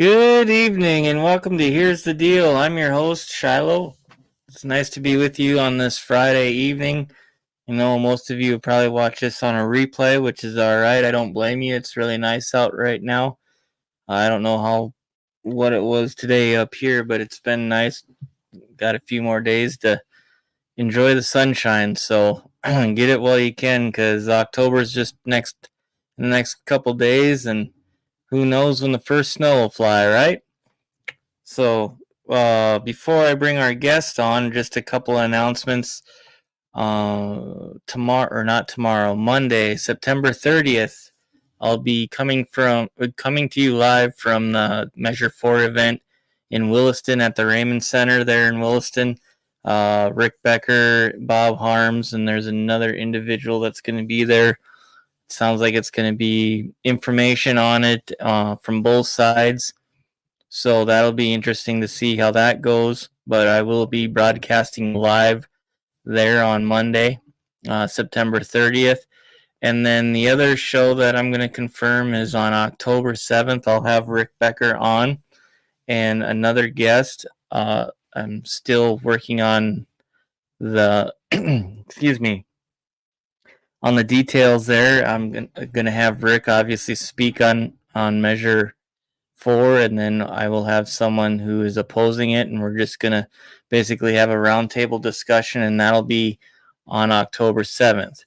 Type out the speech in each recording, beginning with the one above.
Good evening and welcome to Here's the Deal. I'm your host, Shiloh. It's nice to be with you on this Friday evening. I know most of you probably watch this on a replay, which is alright. I don't blame you. It's really nice out right now. I don't know what it was today up here, but it's been nice. Got a few more days to enjoy the sunshine, so get it while you can because October's just in the next couple days, and who knows when the first snow will fly, right? So, before I bring our guest on, just a couple of announcements. Tomorrow, or not tomorrow, Monday, September 30th, I'll be coming to you live from the Measure 4 event in Williston at the Raymond Center there in Williston. Rick Becker, Bob Harms, and there's another individual that's going to be there. Sounds like it's going to be information on it from both sides. So that'll be interesting to see how that goes. But I will be broadcasting live there on Monday, September 30th. And then the other show that I'm going to confirm is on October 7th. I'll have Rick Becker on and another guest. I'm still working on the, excuse me, on the details there. I'm going to have Rick obviously speak on Measure 4, and then I will have someone who is opposing it, and we're just going to basically have a roundtable discussion, and that'll be on October 7th.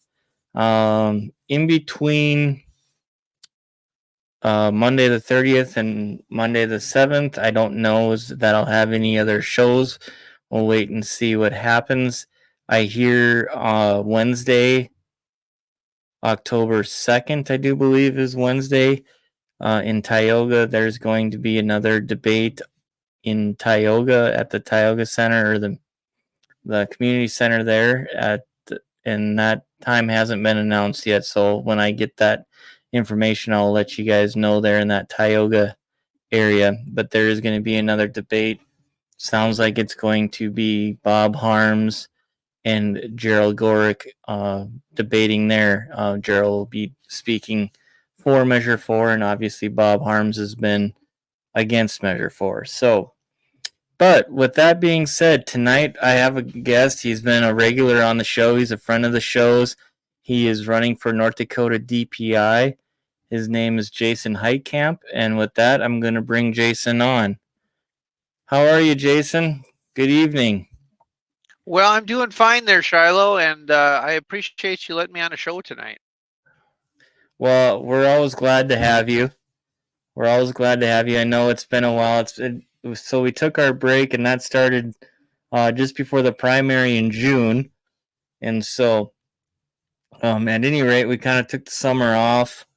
In between Monday the 30th and Monday the 7th, I don't know that I'll have any other shows. We'll wait and see what happens. I hear Wednesday, October 2nd, I do believe is Wednesday, in Tioga, there's going to be another debate in Tioga at the Tioga Center, or the community center there and that time hasn't been announced yet. So when I get that information, I'll let you guys know there in that Tioga area. But there is going to be another debate. Sounds like it's going to be Bob Harms and Gerald Gorick debating there. Gerald will be speaking for Measure 4, and obviously Bob Harms has been against Measure 4. So, but with that being said, tonight I have a guest. He's been a regular on the show. He's a friend of the shows. He is running for North Dakota DPI. His name is Jason Heitkamp, and with that, I'm going to bring Jason on. How are you, Jason? Good evening. Well, I'm doing fine there, Shiloh, and I appreciate you letting me on the show tonight. Well, we're always glad to have you. I know it's been a while. So we took our break, and that started just before the primary in June. And so, at any rate, we kind of took the summer off.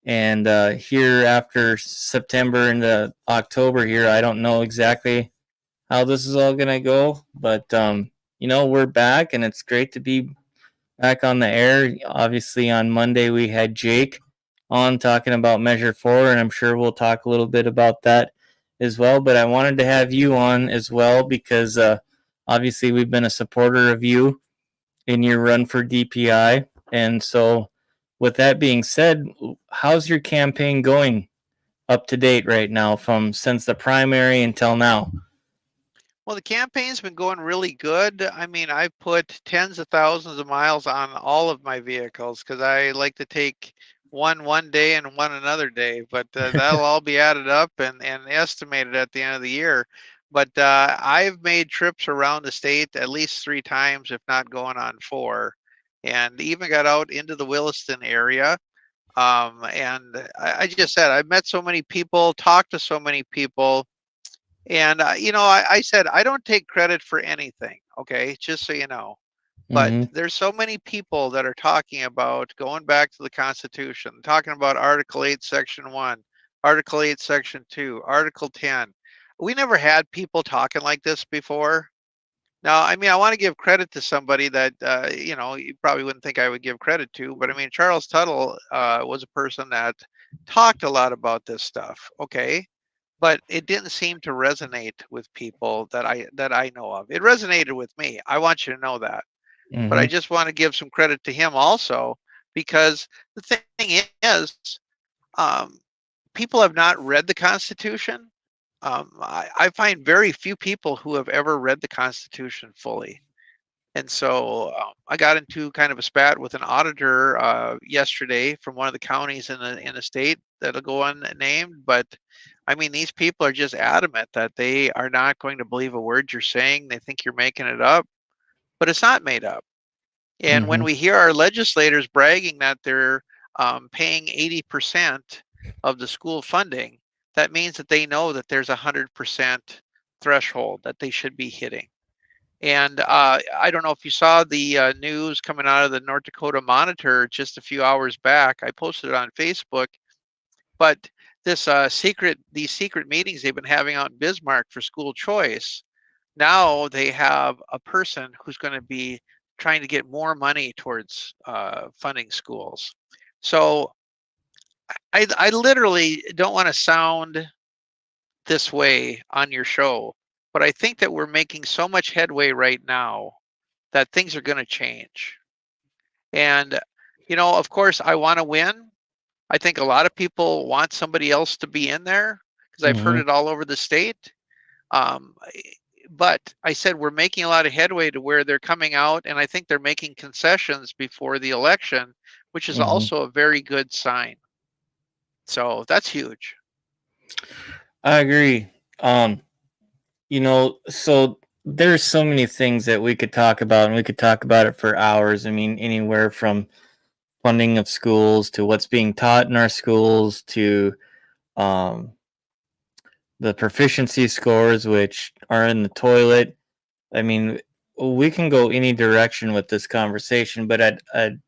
And here after September into October here, I don't know exactly how this is all going to go. But, we're back, and it's great to be back on the air. Obviously, on Monday, we had Jake on talking about Measure 4, and I'm sure we'll talk a little bit about that as well. But I wanted to have you on as well because obviously we've been a supporter of you in your run for DPI. And so, with that being said, how's your campaign going up to date right now since the primary until now? Well, the campaign's been going really good. I mean, I've put tens of thousands of miles on all of my vehicles because I like to take one day and one another day, but that'll all be added up and estimated at the end of the year. But I've made trips around the state at least 3 times, if not going on 4, and even got out into the Williston area. And I just said, I've met so many people, talked to so many people. And, I said, I don't take credit for anything. Okay. Just so you know, but Mm-hmm. there's so many people that are talking about going back to the Constitution, talking about Article 8, Section 1, Article 8, Section 2, Article 10. We never had people talking like this before. Now, I mean, I want to give credit to somebody that, you probably wouldn't think I would give credit to, but I mean, Charles Tuttle was a person that talked a lot about this stuff. Okay. But it didn't seem to resonate with people that I know of. It resonated with me. I want you to know that. But I Mm-hmm. just want to give some credit to him also, because the thing is, um, people have not read the Constitution. I find very few people who have ever read the Constitution fully. And so I got into kind of a spat with an auditor yesterday from one of the counties in the state that'll go unnamed. But I mean, these people are just adamant that they are not going to believe a word you're saying. They think you're making it up, but it's not made up. And when Mm-hmm. we hear our legislators bragging that they're paying 80% of the school funding, that means that they know that there's a 100% threshold that they should be hitting. And I don't know if you saw the news coming out of the North Dakota Monitor just a few hours back. I posted it on Facebook, but these secret meetings they've been having out in Bismarck for school choice, now they have a person who's going to be trying to get more money towards funding schools. So I literally don't want to sound this way on your show, but I think that we're making so much headway right now that things are going to change. And, of course, I want to win. I think a lot of people want somebody else to be in there because I've heard Mm-hmm. it all over the state. Um, but I said we're making a lot of headway to where they're coming out, and I think they're making concessions before the election, which is Mm-hmm. also a very good sign. So that's huge. I agree. So there's so many things that we could talk about, and we could talk about it for hours. I mean, anywhere from funding of schools to what's being taught in our schools to um, the proficiency scores, which are in the toilet. I mean, we can go any direction with this conversation, but I'd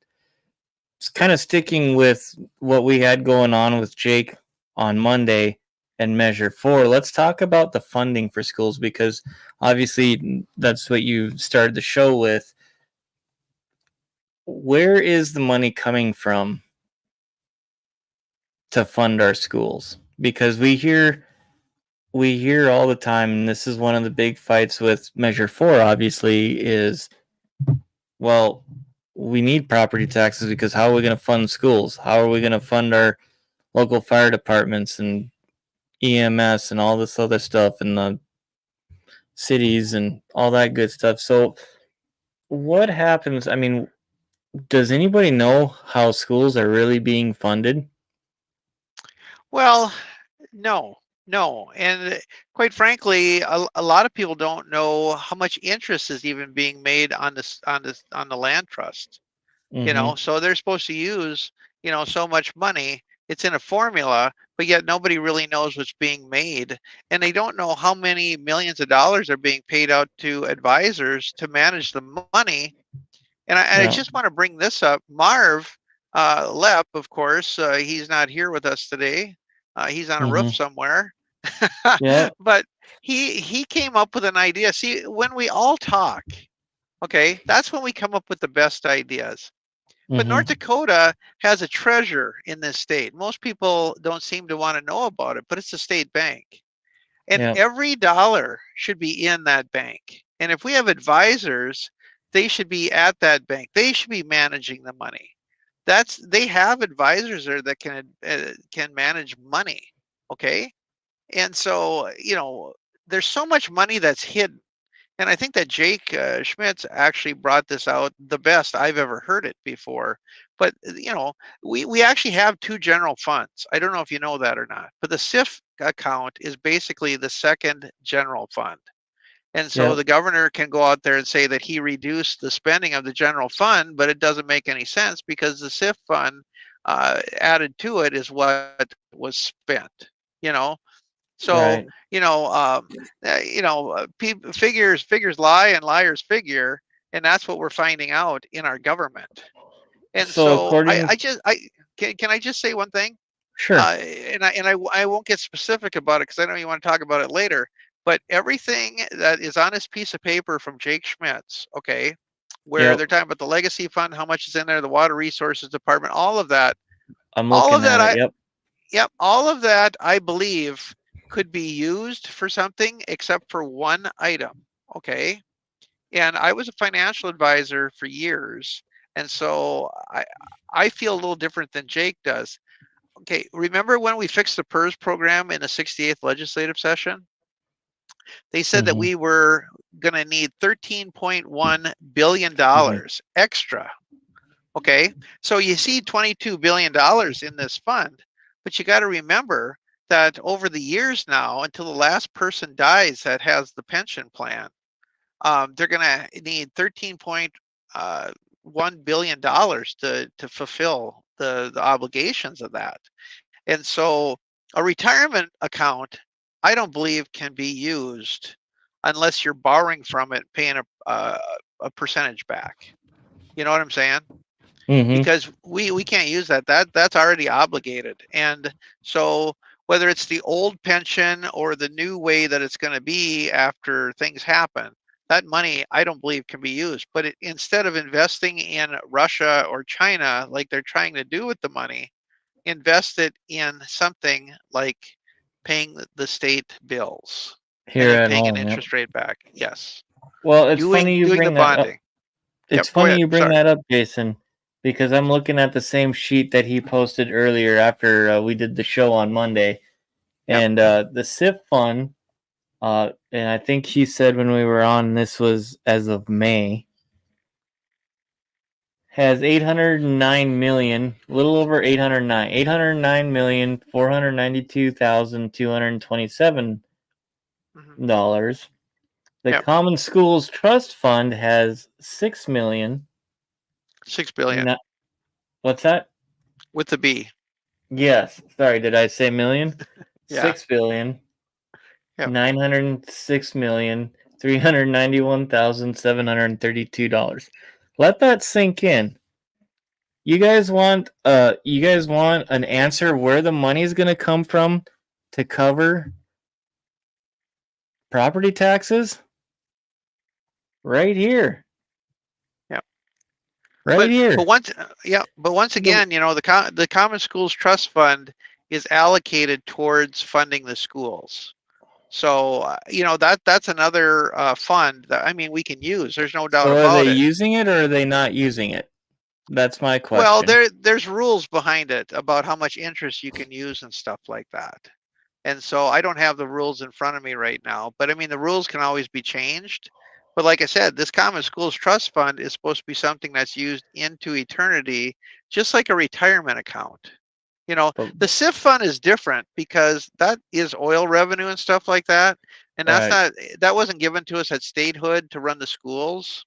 kind of sticking with what we had going on with Jake on Monday and Measure 4. Let's talk about the funding for schools because obviously that's what you started the show with. Where is the money coming from to fund our schools? Because we hear all the time, and this is one of the big fights with Measure 4, obviously, is, well, we need property taxes because how are we going to fund schools? How are we going to fund our local fire departments and EMS and all this other stuff and the cities and all that good stuff? So, what happens? I mean, does anybody know how schools are really being funded? Well, no, no. And quite frankly, a lot of people don't know how much interest is even being made on the land trust. Mm-hmm. So they're supposed to use so much money. It's in a formula, but yet nobody really knows what's being made, and they don't know how many millions of dollars are being paid out to advisors to manage the money. And I Yeah. just want to bring this up. Marv Lepp, of course, he's not here with us today. He's on a roof Mm-hmm. somewhere. Yeah. But he came up with an idea. See, when we all talk, okay, that's when we come up with the best ideas. But North Mm-hmm. Dakota has a treasure in this state. Most people don't seem to want to know about it, but it's a state bank. And Yeah. every dollar should be in that bank. And if we have advisors, they should be at that bank. They should be managing the money. They have advisors there that can manage money. Okay. And so, there's so much money that's hidden. And I think that Jake Schmitz actually brought this out the best I've ever heard it before. But we actually have two general funds. I don't know if you know that or not, but the SIF account is basically the second general fund. And so Yeah. the governor can go out there and say that he reduced the spending of the general fund, but it doesn't make any sense because the SIF fund added to it is what was spent. You know, so, Right. figures lie and liars figure, and that's what we're finding out in our government. And So so according, I can I just say one thing? sure. I won't get specific about it because I know you want to talk about it later. But everything that is on this piece of paper from Jake Schmitz, okay, where Yep. they're talking about the legacy fund, how much is in there, the water resources department, I'm all of looking that at it. I Yep. Yep, all of that I believe could be used for something except for one item. Okay. And I was a financial advisor for years. And so I feel a little different than Jake does. Okay, remember when we fixed the PERS program in the 68th legislative session? They said that Mm-hmm. we were going to need $13.1 billion extra. Okay, so you see $22 billion in this fund, but you got to remember that over the years now, until the last person dies that has the pension plan, they're going to need $13.1 billion to fulfill the obligations of that. And so a retirement account, I don't believe can be used unless you're borrowing from it, paying a percentage back. You know what I'm saying? Mm-hmm. Because we can't use that. That's already obligated. And so whether it's the old pension or the new way that it's going to be after things happen, that money I don't believe can be used. But instead of investing in Russia or China like they're trying to do with the money, invest it in something like paying the state bills and Here then at paying an home, yep. interest rate back. Yes. Well, it's funny Doing you doing the bring that up. bonding. It's Yep. Go funny ahead. you bring Sorry. that up, Jason, because I'm looking at the same sheet that he posted earlier after we did the show on Monday, Yep. and the SIF fund, and I think he said when we were on, this was as of May, has 809 million, a little over 809,492,227 Mm-hmm. dollars. The Yep. Common Schools Trust Fund has 6 million. 6 billion What's that? with the B. Yes. Sorry, did I say million? Yeah. 6 billion. Yep. 906,391,732 dollars. Let that sink in. You guys want an answer where the money is going to come from to cover property taxes? Right here. Yep. Right But here. once The, again, the Common Schools Trust Fund is allocated towards funding the schools. So that's another fund that I mean we can use. There's no doubt so are they about it. using it or are they not using it? That's my Well, question. there's rules behind it about how much interest you can use and stuff like that. And so I don't have the rules in front of me right now, but I mean the rules can always be changed. But like I said, this Common Schools Trust Fund is supposed to be something that's used into eternity, just like a retirement account. But, The SIF fund is different because that is oil revenue and stuff like that. And right. that wasn't given to us at statehood to run the schools,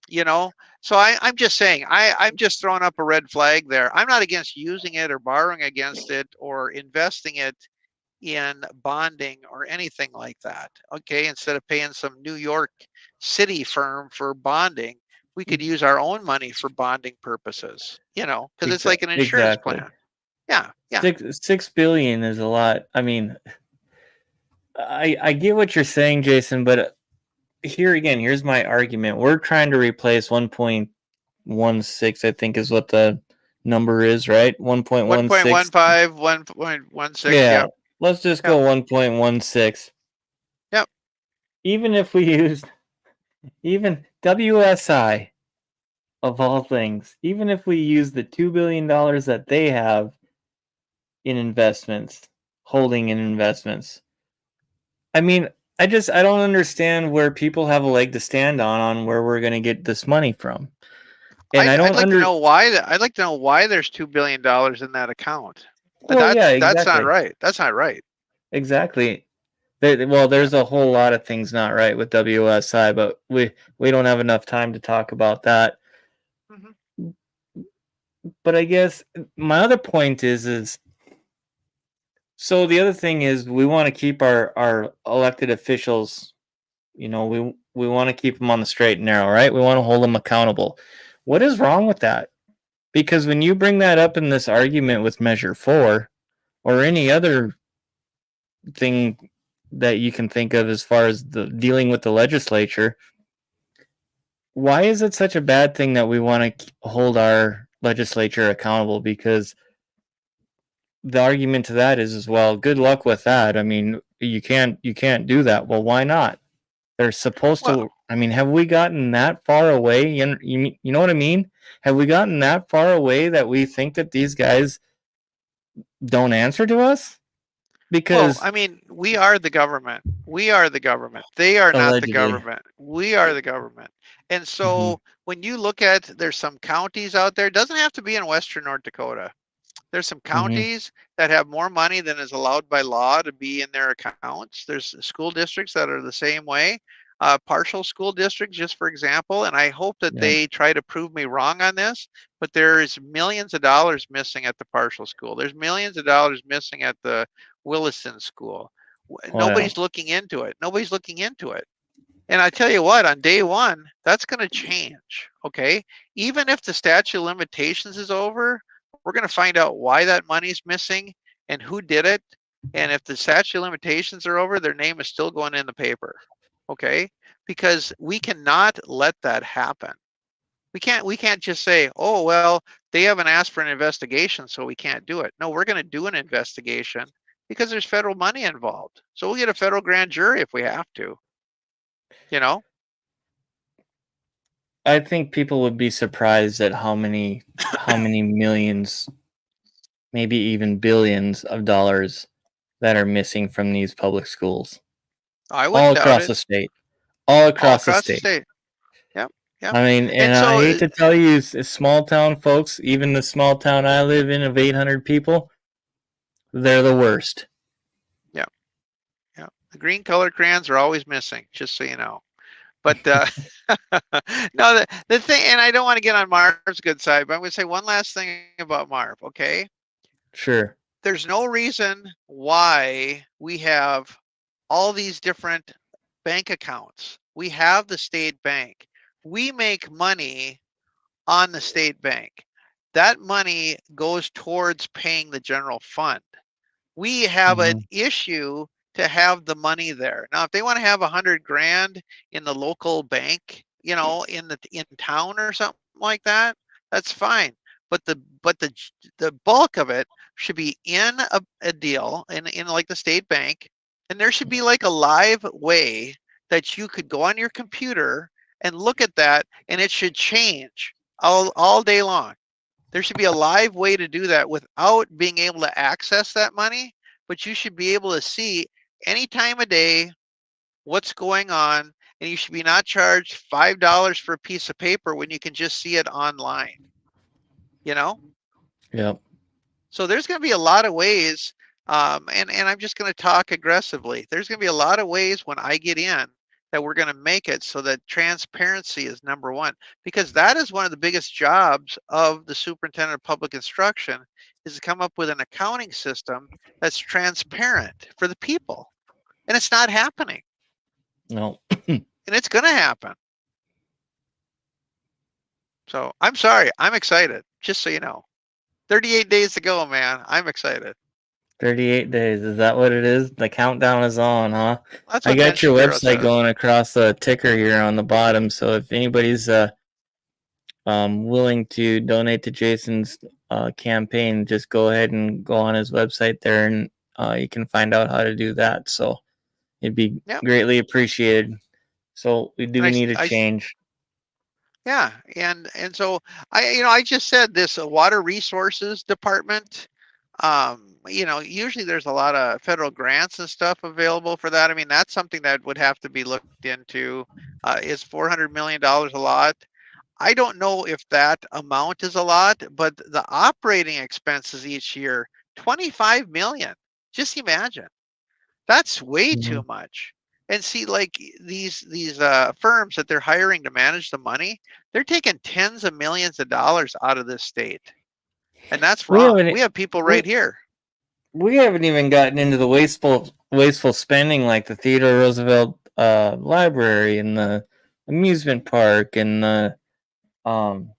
you know. So I'm just saying, I'm just throwing up a red flag there. I'm not against using it or borrowing against it or investing it in bonding or anything like that. Okay, instead of paying some New York City firm for bonding, we could use our own money for bonding purposes, because it's like an insurance Exactly. plan. Yeah, yeah. 6 billion is a lot. I mean, I get what you're saying, Jason, but here again, here's my argument. We're trying to replace 1.16, I think is what the number is, right? 1.16. 1.15, 1.16. Yeah. Yep, Let's just yep, go 1.16. yep. Even if we used even WSI of all things, even if we use the $2 billion that they have in investments, holding in investments. I mean, I don't understand where people have a leg to stand on where we're going to get this money from. And I don't I'd like to know why. I'd like to know why there's $2 billion in that account. Well, yeah, That's not exactly. right. That's not right. Exactly. Well, Yeah. there's a whole lot of things not right with WSI, but we don't have enough time to talk about that. Mhm. But I guess my other point is so the other thing is we want to keep our elected officials, we want to keep them on the straight and narrow, right? We want to hold them accountable. What is wrong with that? Because when you bring that up in this argument with Measure 4 or any other thing that you can think of as far as the dealing with the legislature, why is it such a bad thing that we want to hold our legislature accountable? Because the argument to that is as well, good luck with that. I mean, you can't do that. Well, why not? They're supposed Well, to. I mean, have we gotten that far away? You know what I mean? Have we gotten that far away that we think that these guys don't answer to us Well, because I mean, we are the government. We are the government. They are not the allegedly. government. We are the government. And Hmm. so when you look at, there's some counties out there, it doesn't have to be in Western North Dakota. There's some Hmm. counties that have more money than is allowed by law to be in their accounts. There's school districts that are the same way. Partial school districts, just for example, and I hope that Yeah. they try to prove me wrong on this, but there's millions of dollars missing at the partial school. There's millions of dollars missing at the Williston school. Oh yeah. Nobody's looking into it. Nobody's looking into it. And I tell you what, on day one, that's going to change. Okay. Even if the statute of limitations is over, we're going to find out why that money's missing and who did it. And if the statute of limitations are over, their name is still going in the paper. Okay. Because we cannot let that happen. We can't just say, oh, well, they haven't asked for an investigation, so we can't do it. No, we're going to do an investigation because there's federal money involved. So we'll get a federal grand jury if we have to, you know? I think people would be surprised at how many millions, maybe even billions of dollars that are missing from these public schools I all wouldn't doubt across it. the state. All All across the across the state. state. Yep, yep. I mean, and And I so, hate to tell you, small town folks, even the small town I live in of 800 people, they're the worst. yeah, yeah. The green colored crayons are always missing, just so you know. But no, the thing, and I don't want to get on Marv's good side, but I'm going to say one last thing about Marv. Okay, Sure. there's no reason why we have all these different bank accounts. We have the state bank. We make money on the state bank. That money goes towards paying the general fund. We have an Hmm. issue to have the money there. Now, if they want to have 100 grand in the local bank, in town or something like that, that's fine. But the bulk of it should be in a deal in like the state bank, and there should be like a live way that you could go on your computer and look at that, and it should change all day long. There should be a live way to do that without being able to access that money, but you should be able to see any time of day what's going on, and you should be not charged $5 for a piece of paper when you can just see it online, you know? Yep. So there's going to be a lot of ways, and I'm just going to talk aggressively. There's going to be a lot of ways when I get in that we're going to make it so that transparency is number one, because that is one of the biggest jobs of the superintendent of public instruction is to come up with an accounting system that's transparent for the people. And it's not happening. No. And it's going to happen. So I'm sorry. I'm excited, just so you know. 38 days to go, man. I'm excited. 38 days. Is that what it is? The countdown is on, huh? That's I what Ben got your Shapiro website said. going across the ticker here on the bottom. So if anybody's willing to donate to Jason's campaign, just go ahead and go on his website there and you can find out how to do that. So it'd be Yep. greatly appreciated. So we And do need a change. yeah, and so I just said this water resources department. Usually there's a lot of federal grants and stuff available for that. I mean, that's something that would have to be looked into. Is $400 million a lot? I don't know if that amount is a lot, but the operating expenses each year, 25 million. Just imagine. That's way too Mhm. much. And see, like these firms that they're hiring to manage the money, they're taking tens of millions of dollars out of this state, and that's We wrong. haven't We have people we, right here. we haven't even gotten into the wasteful spending like the Theodore Roosevelt library and the amusement park and um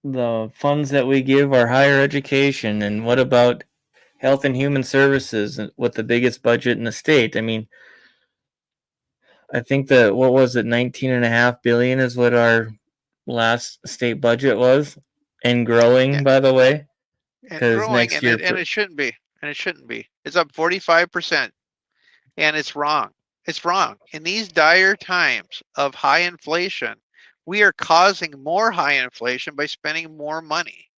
the funds that we give our higher education, and what about health and human services with the biggest budget in the state? I mean, I think that what was it, 19.5 billion is what our last state budget was, and Yeah, growing, by the way, and because growing, next and year, it shouldn't be, and it shouldn't be. It's up 45%, and it's wrong. It's wrong. In these dire times of high inflation, we are causing more high inflation by spending more money.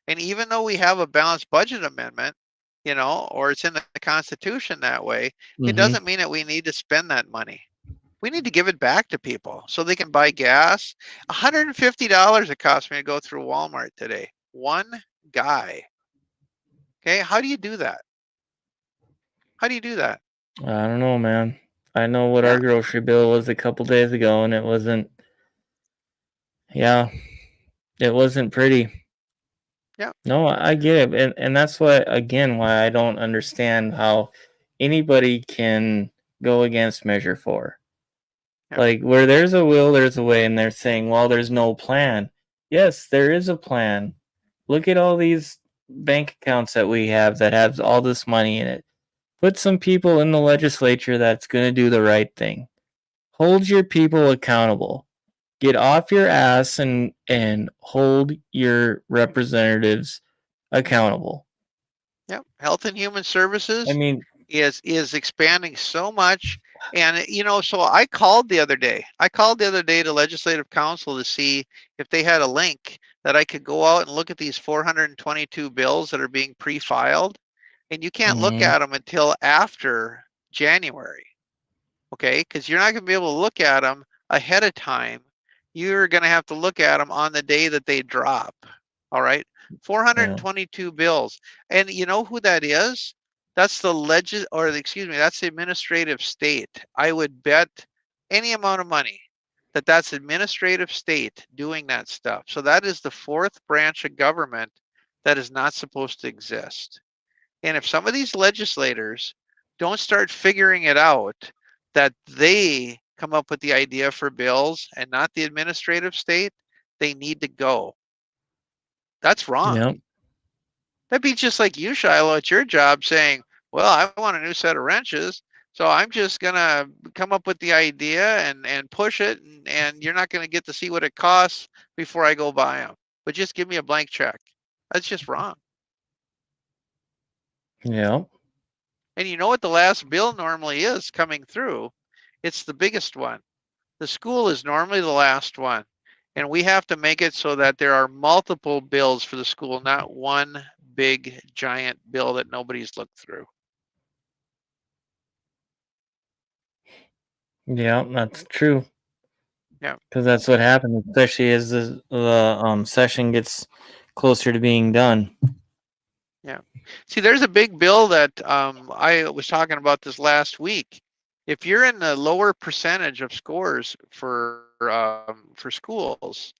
And even though we have a balanced budget amendment, or it's in the Constitution that way, it Mm-hmm. doesn't mean that we need to spend that money. We need to give it back to people so they can buy gas. $150 it cost me to go through Walmart today. One guy. Okay, how do you do that? How do you do that? I don't know, man. I know what our Yeah, grocery bill was a couple days ago, and it wasn't. Yeah, it wasn't pretty. yeah, No, I get it, and that's what again why I don't understand how anybody can go against Measure 4. yeah, Like where there's a will, there's a way, and they're saying, well, there's no plan. Yes, there is a plan. Look at all these bank accounts that we have that have all this money in it. Put some people in the legislature that's going to do the right thing. Hold your people accountable. Get off your ass and hold your representatives accountable. yeah. Health and Human I Services mean, is expanding so much. And so I called the other day. I called the other day to Legislative Council to see if they had a link that I could go out and look at these 422 bills that are being pre-filed. And you can't look mhm, at them until after January. Okay, because you're not going to be able to look at them ahead of time. You're going to have to look at them on the day that they drop. All right, yeah, 422 bills, and you know who that is? That's the that's the administrative state. I would bet any amount of money that that's administrative state doing that stuff. So that is the fourth branch of government that is not supposed to exist. And if some of these legislators don't start figuring it out, that they come up with the idea for bills and not the administrative state, they need to go. That's wrong. yep, That'd be just like you, Shiloh, at your job saying, well, I want a new set of wrenches. So I'm just going to come up with the idea and push it. And you're not going to get to see what it costs before I go buy them. But just give me a blank check. That's just wrong. yep, And you know what the last bill normally is coming through? It's the biggest one. The school is normally the last one. And we have to make it so that there are multiple bills for the school, not one big giant bill that nobody's looked through. yeah. That's true Yeah, because that's what happens, especially as the session gets closer to being done. yeah. See, there's a big bill that I was talking about this last week. If you're in the lower percentage of scores for schools,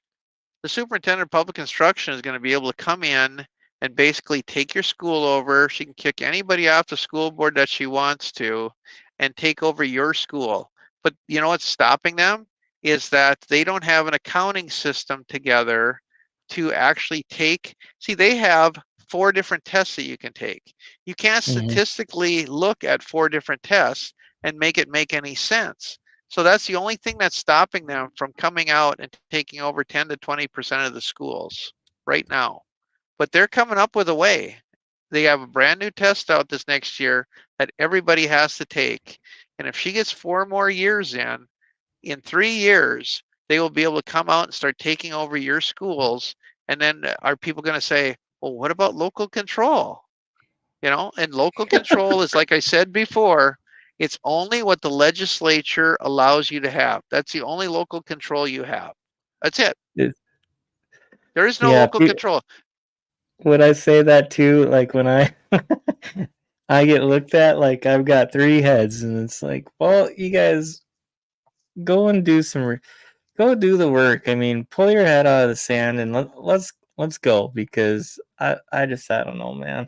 the superintendent of public instruction is going to be able to come in and basically take your school over. She can kick anybody off the school board that she wants to and take over your school. But you know what's stopping them is that they don't have an accounting system together to actually take. See, they have four different tests that you can take. You can't Hmm. statistically look at four different tests and make it make any sense. So that's the only thing that's stopping them from coming out and taking over 10 to 20% of the schools right now. But they're coming up with a way. They have a brand new test out this next year that everybody has to take. And if she gets 4 more years in 3 years, they will be able to come out and start taking over your schools. And then are people going to say, well, what about local control? And local control is, like I said before, it's only what the legislature allows you to have. That's the only local control you have. That's it. It, There is no yeah, local control. would I say that too? Like when I I get looked at like I've got three heads, and it's like, well, you guys go and do go do the work. I mean, pull your head out of the sand and let's go because I don't know, man.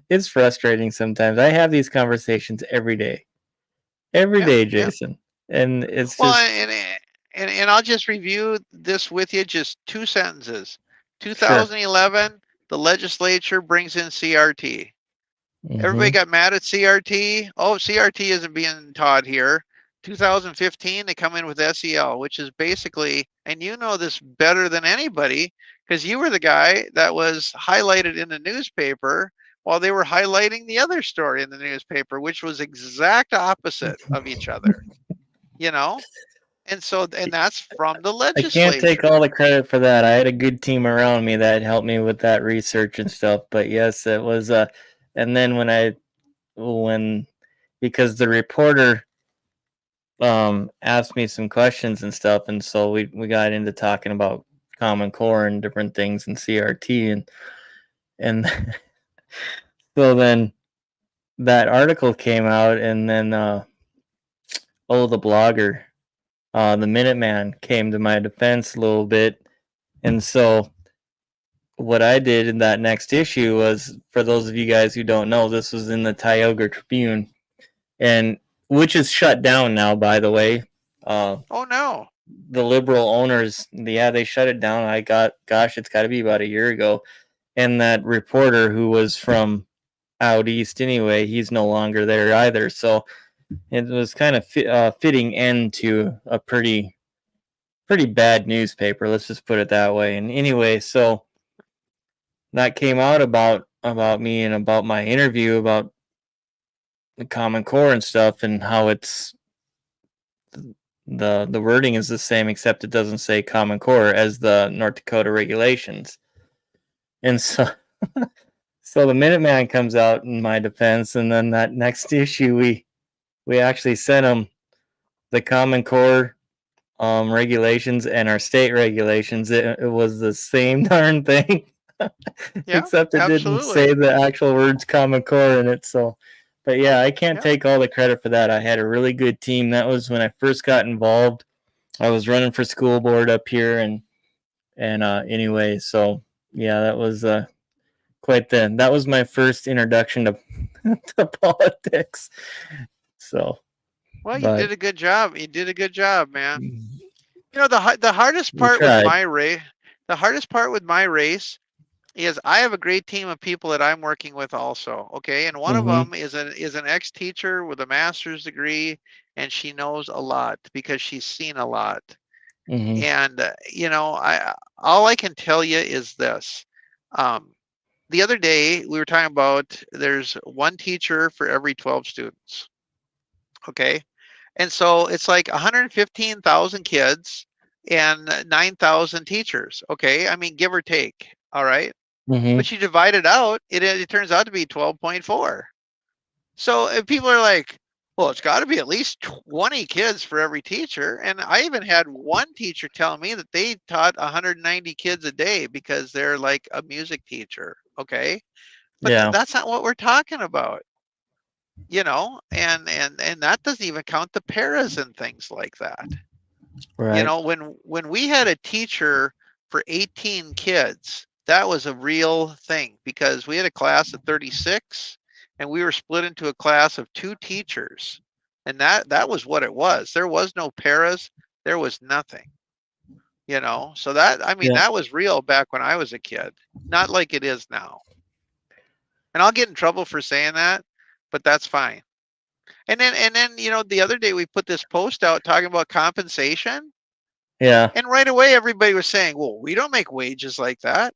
It's frustrating sometimes. I have these conversations every Yeah, day, yeah. Jason, and it's Well, just and I'll just review this with you, just two sentences. sure. 2011, the legislature brings in CRT. Everybody Hmm. got mad at CRT. Oh, CRT isn't being taught here. 2015, they come in with SEL, which is basically, and you know this better than anybody, because you were the guy that was highlighted in the newspaper while they were highlighting the other story in the newspaper, which was exact opposite of each other, you know? and that's from the I can't take legislature. all the credit for that. I had a good team around me that helped me with that research and stuff. But yes, it was and then when because the reporter asked me some questions and stuff, and so we got into talking about Common Core and different things and CRT and so then that article came out, and then the blogger, the Minuteman, came to my defense a little bit, and so what I did in that next issue was, for those of you guys who don't know, this was in the Tioga Tribune, and which is shut down now, by the way. Oh no. The liberal owners, yeah, they shut it down. Gosh, it's got to be about a year ago. And that reporter who was from out east anyway, he's no longer there either. So it was kind of fitting end to a pretty bad newspaper. Let's just put it that way. And anyway, so that came out about me and about my interview about the Common Core and stuff, and how it's the wording is the same, except it doesn't say Common Core as the North Dakota regulations. And so so the Minuteman comes out in my defense, and then that next issue we actually sent them the Common Core regulations and our state regulations. It was the same darn thing. Yeah, Except it didn't absolutely. say the actual words Common Core in it. So, but yeah, I can't Yeah. take all the credit for that. I had a really good team. That was when I first got involved. I was running for school board up here, and anyway, so yeah, that was that was my first introduction to to politics. So, Well, you but did a good job. You did a good job, man. You know, the hardest we part with tried. my race, the hardest part with my race is I have a great team of people that I'm working with also. Okay, and one of Mm-hmm. them is an ex teacher with a master's degree, and she knows a lot because she's seen a lot. Mm-hmm. And you know, I all I can tell you is this. Um, the other day we were talking about there's one teacher for every 12 students. Okay, and so it's like 115,000 kids and 9,000 teachers. Okay, I mean, give or take. All right. Mm-hmm. But you divide it out, it turns out to be 12.4. So if people are like, well, it's got to be at least 20 kids for every teacher. And I even had one teacher tell me that they taught 190 kids a day because they're like a music teacher. Okay. But Yeah. that's not what we're talking about, you know, and that doesn't even count the paras and things like that. You Right. know, when we had a teacher for 18 kids, that was a real thing because we had a class of 36 and we were split into a class of 2 teachers. And that was what it was. There was no paras, there was nothing, you know. So that I mean Yeah. that was real back when I was a kid, not like it is now. And I'll get in trouble for saying that, but that's fine. And then you know the other day we put this post out talking about compensation. Yeah. And right away, everybody was saying, well, we don't make wages like that.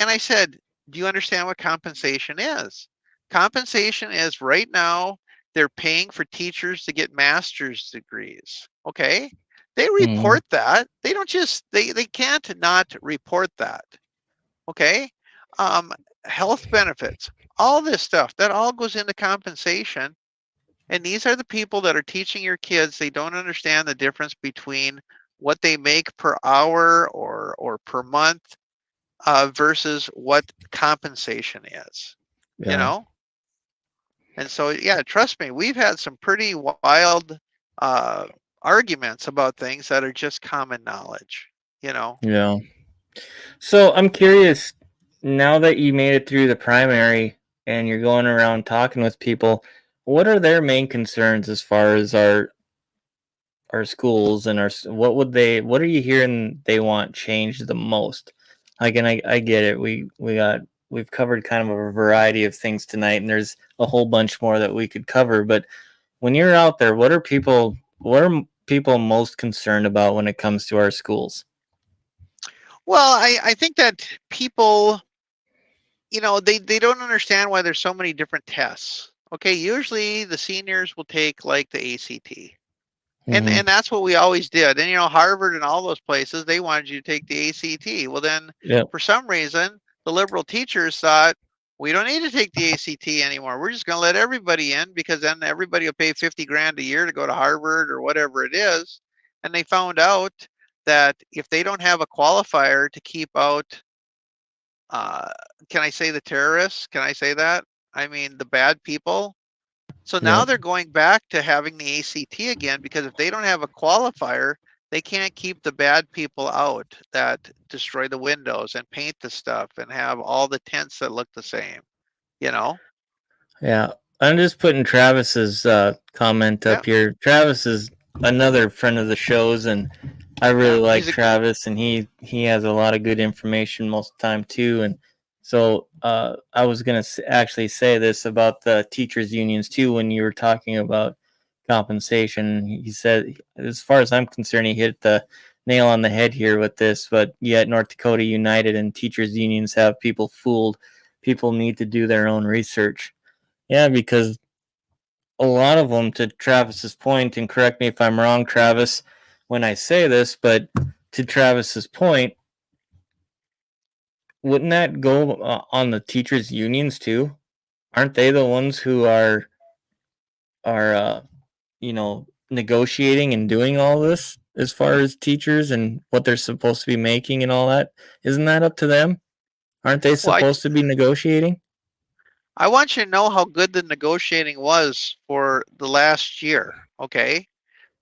And I said, do you understand what compensation is? Compensation is right now, they're paying for teachers to get master's degrees. Okay. They Mm-hmm. report that. They don't just, they can't not report that. Okay. Um, Health benefits, all this stuff, that all goes into compensation. And these are the people that are teaching your kids. They don't understand the difference between what they make per hour or per month versus what compensation is, you Yeah. know? And so, yeah, trust me, we've had some pretty wild uh, arguments about things that are just common knowledge, you know? Yeah. So I'm curious, now that you made it through the primary and you're going around talking with people, what are their main concerns as far as our schools and what are you hearing they want changed the most? Like, and I get it. We've covered kind of a variety of things tonight, and there's a whole bunch more that we could cover. But when you're out there, what are people most concerned about when it comes to our schools? Well, I think that people, you know, they don't understand why there's so many different tests. Okay, usually the seniors will take like the ACT. Mm-hmm. And that's what we always did. And Harvard and all those places, they wanted you to take the ACT. Well, then Yep. for some reason, the liberal teachers thought we don't need to take the ACT anymore. We're just going to let everybody in because then everybody will pay 50 grand a year to go to Harvard or whatever it is. And they found out that if they don't have a qualifier to keep out, uh, can I say the terrorists? Can I say that? I mean, the bad people. So now Yep. they're going back to having the ACT again because if they don't have a qualifier, they can't keep the bad people out that destroy the windows and paint the stuff and have all the tents that look the same, you know? Yeah. I'm just putting Travis's comment Yeah. up here. Travis is another friend of the shows, and I really Yeah. like Travis, and he has a lot of good information most of the time too. And so I was gonna actually say this about the teachers unions too when you were talking about compensation. He said, as far as I'm concerned, he hit the nail on the head here with this. But yet, North Dakota United and teachers unions have people fooled. People need to do their own research. Yeah, because a lot of them, to Travis's point, and correct me if I'm wrong, Travis, when I say this, but to Travis's point, wouldn't that go on the teachers' unions too? Aren't they the ones who are negotiating and doing all this as far as teachers and what they're supposed to be making and all that? Isn't that up to them? Aren't they Well, supposed to be negotiating? I want you to know how good the negotiating was for the last year. Okay.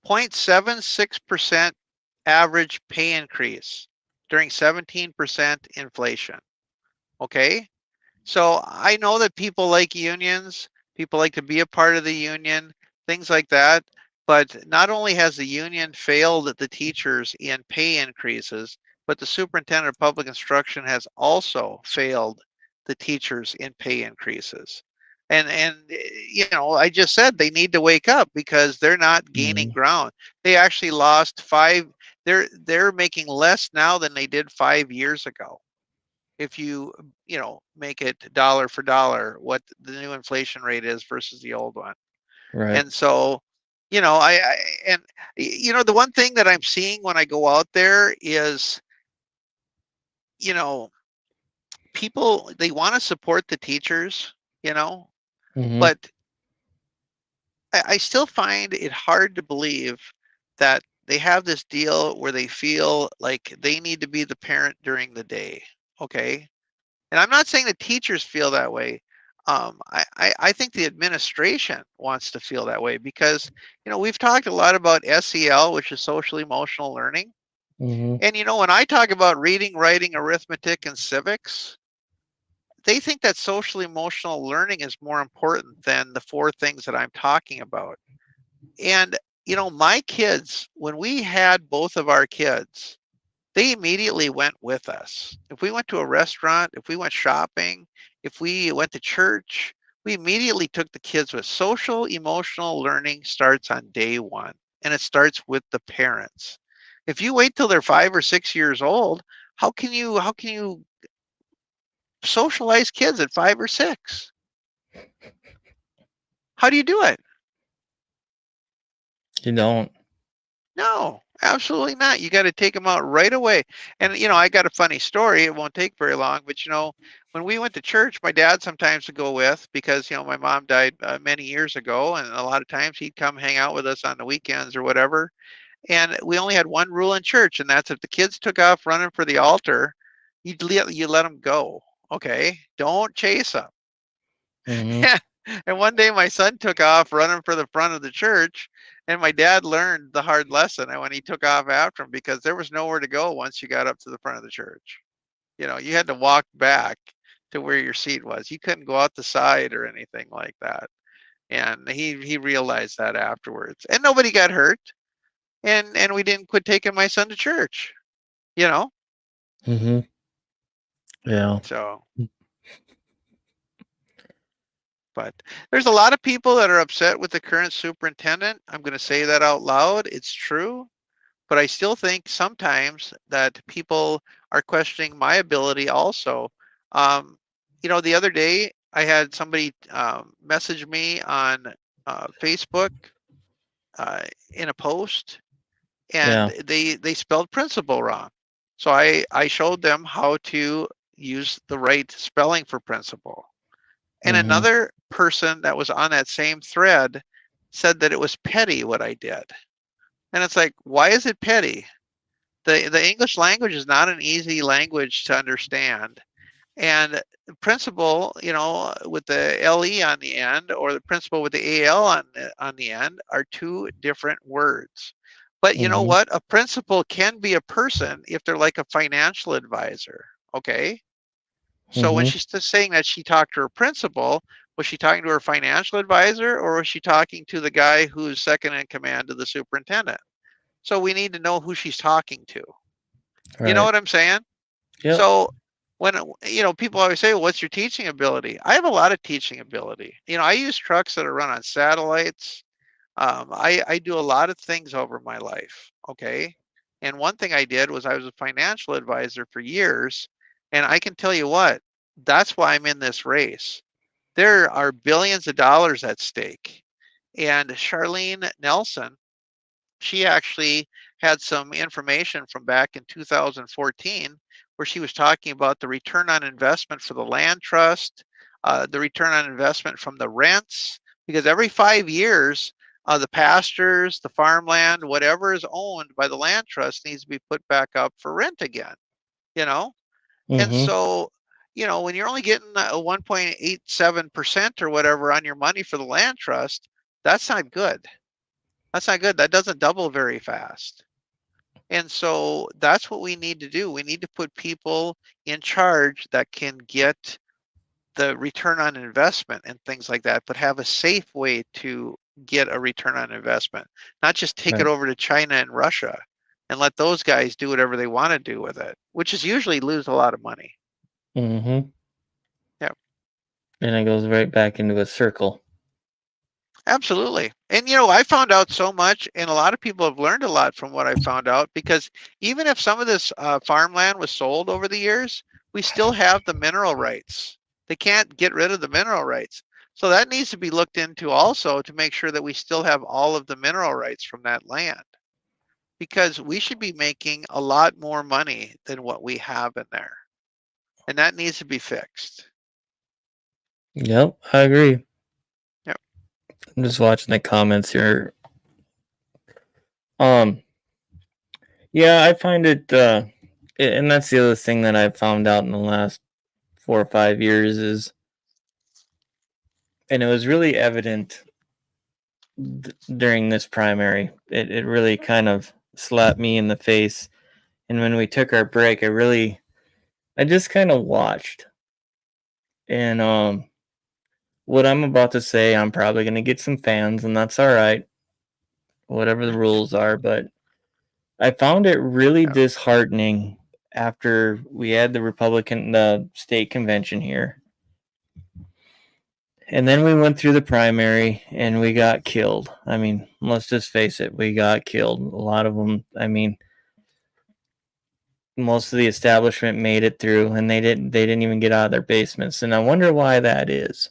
0.76% average pay increase during 17% inflation. Okay. So I know that people like unions, people like to be a part of the union, things like that. But not only has the union failed the teachers in pay increases, but the superintendent of public instruction has also failed the teachers in pay increases. And I just said they need to wake up because they're not gaining Mm-hmm. ground. They actually lost five. They're making less now than they did 5 years ago if you make it dollar for dollar what the new inflation rate is versus the old one. Right. And so, I and the one thing that I'm seeing when I go out there is, you know, people they want to support the teachers, you know, Mm-hmm. but I still find it hard to believe that they have this deal where they feel like they need to be the parent during the day. Okay. And I'm not saying the teachers feel that way. I think the administration wants to feel that way because, we've talked a lot about SEL, which is social emotional learning. Mm-hmm. And, when I talk about reading, writing, arithmetic, and civics, they think that social emotional learning is more important than the four things that I'm talking about. And, my kids, when we had both of our kids, they immediately went with us. If we went to a restaurant, if we went shopping, if we went to church, we immediately took the kids with. Social emotional learning starts on day one, and it starts with the parents. If you wait till they're 5 or 6 years old, how can you socialize kids at 5 or 6? How do you do it? You don't. No, absolutely not. You got to take them out right away. And I got a funny story. It won't take very long, but when we went to church, my dad sometimes would go with because my mom died many years ago, and a lot of times he'd come hang out with us on the weekends or whatever. And we only had one rule in church, and that's if the kids took off running for the altar, you let them go. Okay, don't chase them. Mm-hmm. And one day my son took off running for the front of the church, and my dad learned the hard lesson. And when he took off after him, because there was nowhere to go once you got up to the front of the church, you had to walk back to where your seat was. You couldn't go out the side or anything like that. And he realized that afterwards, and nobody got hurt. And we didn't quit taking my son to church. You know, Mm-hmm. Yeah. so. But there's a lot of people that are upset with the current superintendent. I'm going to say that out loud. It's true. But I still think sometimes that people are questioning my ability also. The other day I had somebody message me on Facebook in a post, and Yeah. they spelled principal wrong. So I showed them how to use the right spelling for principal. And Mm-hmm. another person that was on that same thread said that it was petty what I did. And it's like, why is it petty? The English language is not an easy language to understand. And principal, with the LE on the end, or the principal with the AL on the end, are two different words. But you know Mm-hmm. what? A principal can be a person if they're like a financial advisor. Okay. So when Mm-hmm. she's just saying that she talked to her principal, was she talking to her financial advisor, or was she talking to the guy who's second in command to the superintendent? So we need to know who she's talking to. You know Right. what I'm saying? Yep. So when people always say, well, what's your teaching ability? I have a lot of teaching ability. I use trucks that are run on satellites. I do a lot of things over my life. Okay. And one thing I did was I was a financial advisor for years. And I can tell you what, that's why I'm in this race. There are billions of dollars at stake. And Charlene Nelson, she actually had some information from back in 2014 where she was talking about the return on investment for the land trust, the return on investment from the rents, because every 5 years, the pastures, the farmland, whatever is owned by the land trust needs to be put back up for rent again, you know? And Mm-hmm. so, when you're only getting a 1.87% or whatever on your money for the land trust, that's not good. That's not good. That doesn't double very fast. And so that's what we need to do. We need to put people in charge that can get the return on investment and things like that, but have a safe way to get a return on investment, not just take it Right. over to China and Russia and let those guys do whatever they want to do with it, which is usually lose a lot of money. Mm-hmm. Yeah. And it goes right back into a circle. Absolutely. And I found out so much, and a lot of people have learned a lot from what I found out, because even if some of this farmland was sold over the years, we still have the mineral rights. They can't get rid of the mineral rights. So that needs to be looked into also to make sure that we still have all of the mineral rights from that land, because we should be making a lot more money than what we have in there. And that needs to be fixed. Yep, I agree. Yep. I'm just watching the comments here. Um, yeah, I find it, and that's the other thing that I've found out in the last 4 or 5 years is, and it was really evident during this primary. It really kind of slapped me in the face. And when we took our break, I just kind of watched. And what I'm about to say, I'm probably gonna get some fans, and that's all right. Whatever the rules are, but I found it really Yep. disheartening after we had the state convention here. And then we went through the primary and we got killed. I mean, let's just face it, we got killed. A lot of them, I mean, most of the establishment made it through and they didn't even get out of their basements. And I wonder why that is.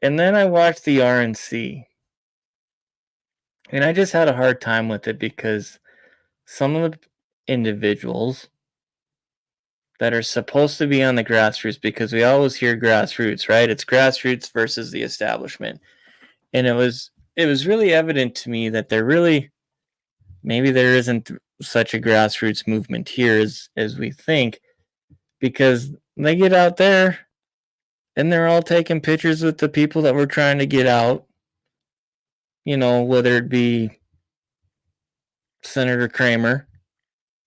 And then I watched the RNC. And I just had a hard time with it because some of the individuals that are supposed to be on the grassroots, because we always hear grassroots, right? It's grassroots versus the establishment. And it was really evident to me that maybe there isn't such a grassroots movement here as we think, because they get out there and they're all taking pictures with the people that we're trying to get out, whether it be Senator Kramer,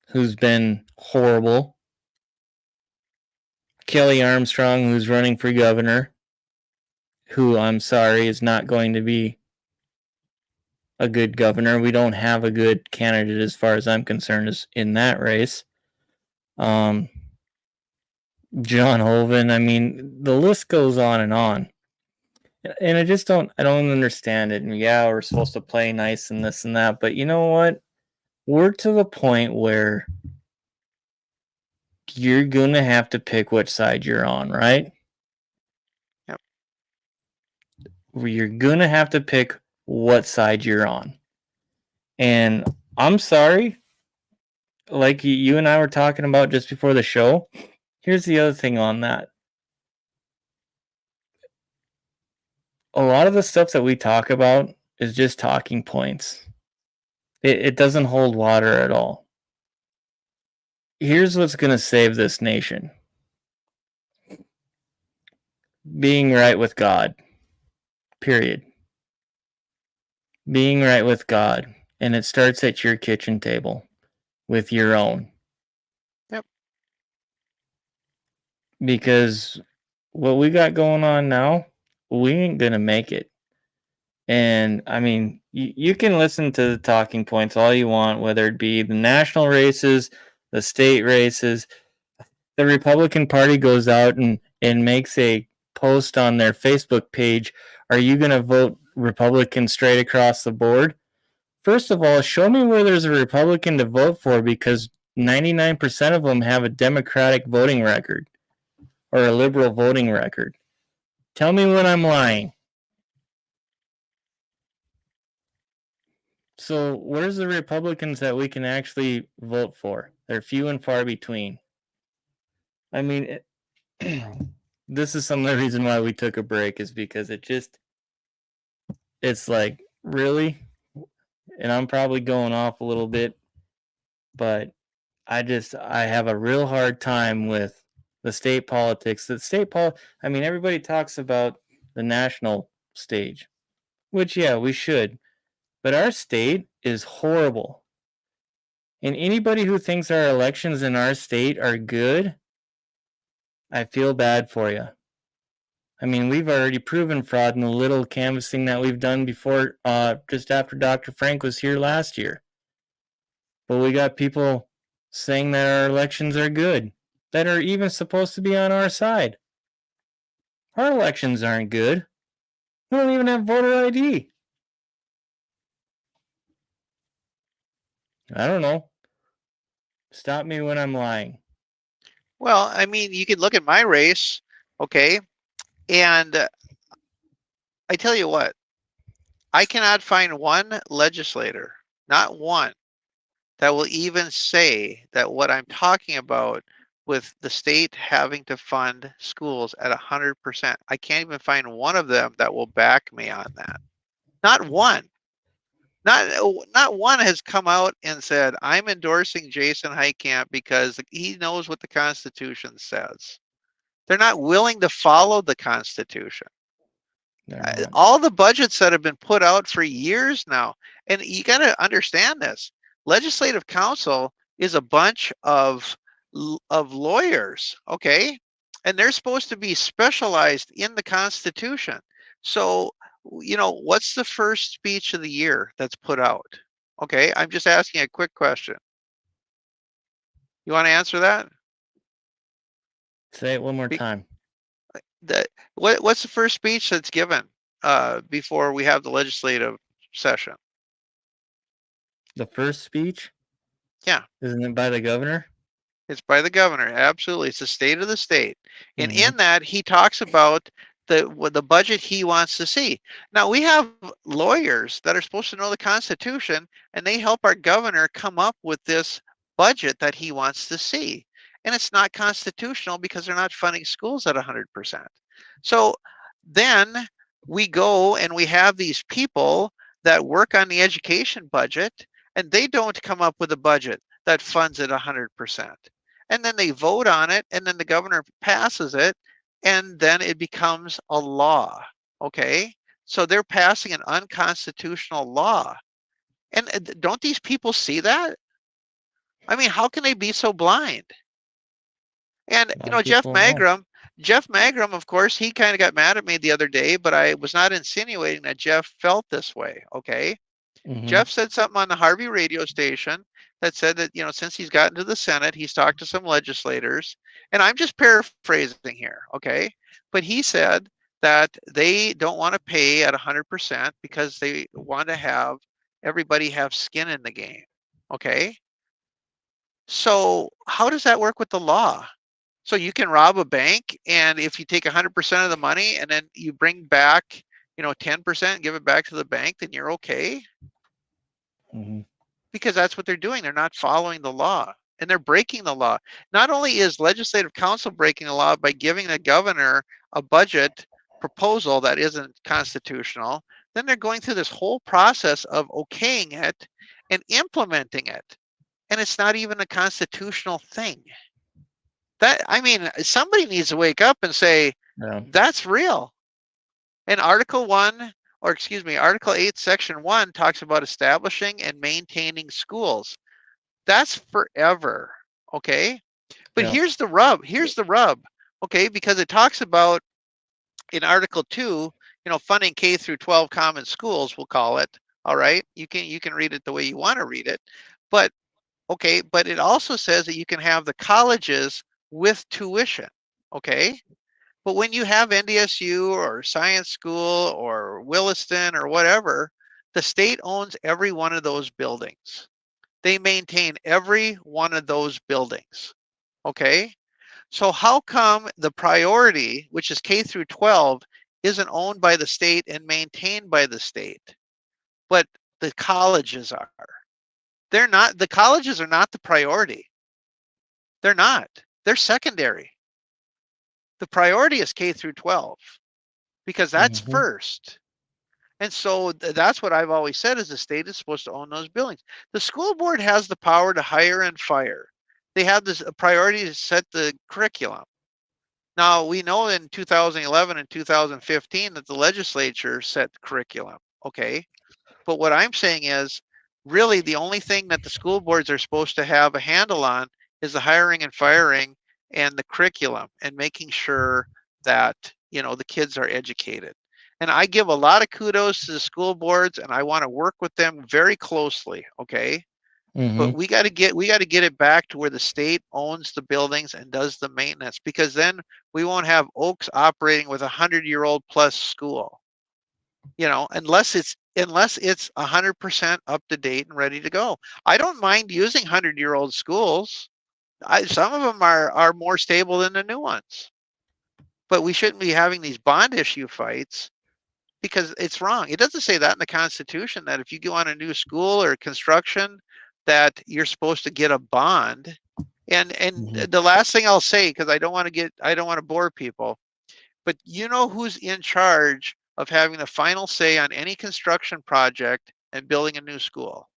who's been horrible, Kelly Armstrong, who's running for governor, who I'm sorry is not going to be a good governor. We don't have a good candidate as far as I'm concerned is in that race. Um, John Hoven. I mean, the list goes on and on. And I don't understand it. And yeah, we're supposed to play nice and this and that, but you know what? We're to the point where you're going to have to pick which side you're on, right? Yep. Where you're going to have to pick what side you're on. And I'm sorry, like you and I were talking about just before the show. Here's the other thing on that. A lot of the stuff that we talk about is just talking points. It doesn't hold water at all. Here's what's going to save this nation: being right with God. Period. Being right with God. And it starts at your kitchen table with your own. Yep. Because what we got going on now, we ain't going to make it. And I mean, you can listen to the talking points all you want, whether it be the national races, the state races. The Republican Party goes out and makes a post on their Facebook page. Are you going to vote Republican straight across the board? First of all, show me where there's a Republican to vote for, because 99% of them have a Democratic voting record or a liberal voting record. Tell me when I'm lying. So where's the Republicans that we can actually vote for? They're few and far between. I mean, this is some of the reason why we took a break, is because it's like, really? And I'm probably going off a little bit, but I have a real hard time with the state politics. I mean, everybody talks about the national stage, which, yeah, we should. But our state is horrible. And anybody who thinks our elections in our state are good, I feel bad for you. I mean, we've already proven fraud in the little canvassing that we've done before, just after Dr. Frank was here last year. But we got people saying that our elections are good, that are even supposed to be on our side. Our elections aren't good. We don't even have voter ID. I don't know. Stop me when I'm lying. Well, I mean, you can look at my race, okay, and I tell you what, I cannot find one legislator, not one, that will even say that what I'm talking about with the state having to fund schools at 100%. I can't even find one of them that will back me on that. Not one. Not one has come out and said, I'm endorsing Jason Heitkamp because he knows what the Constitution says. They're not willing to follow the Constitution. All the budgets that have been put out for years now, and you got to understand this: legislative council is a bunch of lawyers, okay, and they're supposed to be specialized in the Constitution. So, what's the first speech of the year that's put out? Okay, I'm just asking a quick question. You want to answer that? Say it one more time. What's the first speech that's given before we have the legislative session? The first speech? Yeah. Isn't it by the governor? It's by the governor. Absolutely. It's the state of the state. And in that, he talks about the budget he wants to see. Now, we have lawyers that are supposed to know the Constitution, and they help our governor come up with this budget that he wants to see. And it's not constitutional because they're not funding schools at 100%. So then we go and we have these people that work on the education budget, and they don't come up with a budget that funds it 100%. And then they vote on it, and then the governor passes it, and then it becomes a law. Okay? So they're passing an unconstitutional law. And don't these people see that? I mean, how can they be so blind? And Jeff Magrum, of course, he kind of got mad at me the other day, but I was not insinuating that Jeff felt this way. Okay? Jeff said something on the Harvey radio station that said that, since he's gotten to the Senate, he's talked to some legislators, and I'm just paraphrasing here, okay? But he said that they don't want to pay at 100% because they want to have everybody have skin in the game, okay? So how does that work with the law? So you can rob a bank, and if you take 100% of the money and then you bring back 10%, give it back to the bank, then you're okay. Mm-hmm. Because that's what they're doing. They're not following the law, and they're breaking the law. Not only is legislative council breaking the law by giving the governor a budget proposal that isn't constitutional, then they're going through this whole process of okaying it and implementing it. And it's not even a constitutional thing. Somebody needs to wake up and say, Yeah. that's real. And Article 8, Section 1 talks about establishing and maintaining schools. That's forever, okay? But Yeah. here's the rub. Okay, because it talks about in Article 2, funding K through 12 common schools, we'll call it. All right, you can read it the way you want to read it, but okay, but it also says that you can have the colleges with tuition, okay? But when you have NDSU or Science School or Williston or whatever, the state owns every one of those buildings. They maintain every one of those buildings, okay? So how come the priority, which is K through 12, isn't owned by the state and maintained by the state, but the colleges are? They're not, the colleges are not the priority. They're not. They're secondary. The priority is K through 12 because that's Mm-hmm. first. And so that's what I've always said is the state is supposed to own those buildings. The school board has the power to hire and fire. They have this priority to set the curriculum. Now, we know in 2011 and 2015 that the legislature set the curriculum, okay? But what I'm saying is really the only thing that the school boards are supposed to have a handle on is the hiring and firing and the curriculum and making sure that, the kids are educated. And I give a lot of kudos to the school boards and I want to work with them very closely, okay? But Mm-hmm. we got to get it back to where the state owns the buildings and does the maintenance, because then we won't have Oaks operating with 100-year-old plus school. Unless it's 100% up to date and ready to go. I don't mind using 100-year-old schools. Some of them are more stable than the new ones. But we shouldn't be having these bond issue fights because it's wrong. It doesn't say that in the Constitution that if you go on a new school or construction that you're supposed to get a bond. And Mm-hmm. the last thing I'll say, because I don't want to bore people, but you know who's in charge of having the final say on any construction project and building a new school?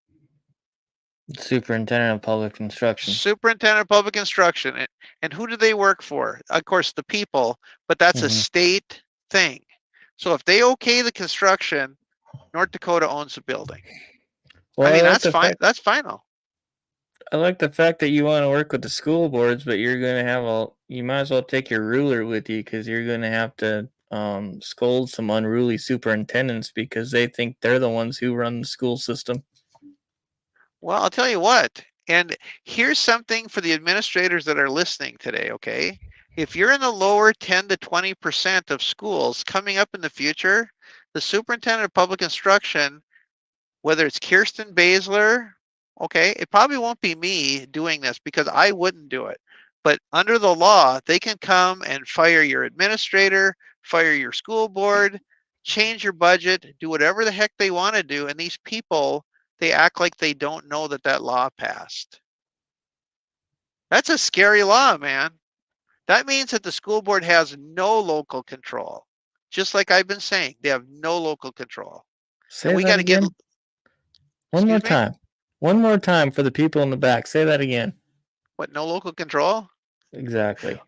Superintendent of Public Construction. Superintendent of Public Instruction. And who do they work for? Of course, the people, but that's a Mm-hmm. state thing. So if they okay the construction, North Dakota owns the building. Well, That's fine. That's final. I like the fact that you want to work with the school boards, but you're going to you might as well take your ruler with you because you're going to have to scold some unruly superintendents because they think they're the ones who run the school system. Well, I'll tell you what. And here's something for the administrators that are listening today, okay? If you're in the lower 10 to 20% of schools coming up in the future, the superintendent of public instruction, whether it's Kirsten Baszler, okay, it probably won't be me doing this because I wouldn't do it. But under the law, they can come and fire your administrator, fire your school board, change your budget, do whatever the heck they want to do. And these people, they act like they don't know that law passed. That's a scary law, man. That means that the school board has no local control. Just like I've been saying, they have no local control. And Say we that got to get, again. One more excuse me, time. One more time for the people in the back. Say that again. what, no local control? Exactly.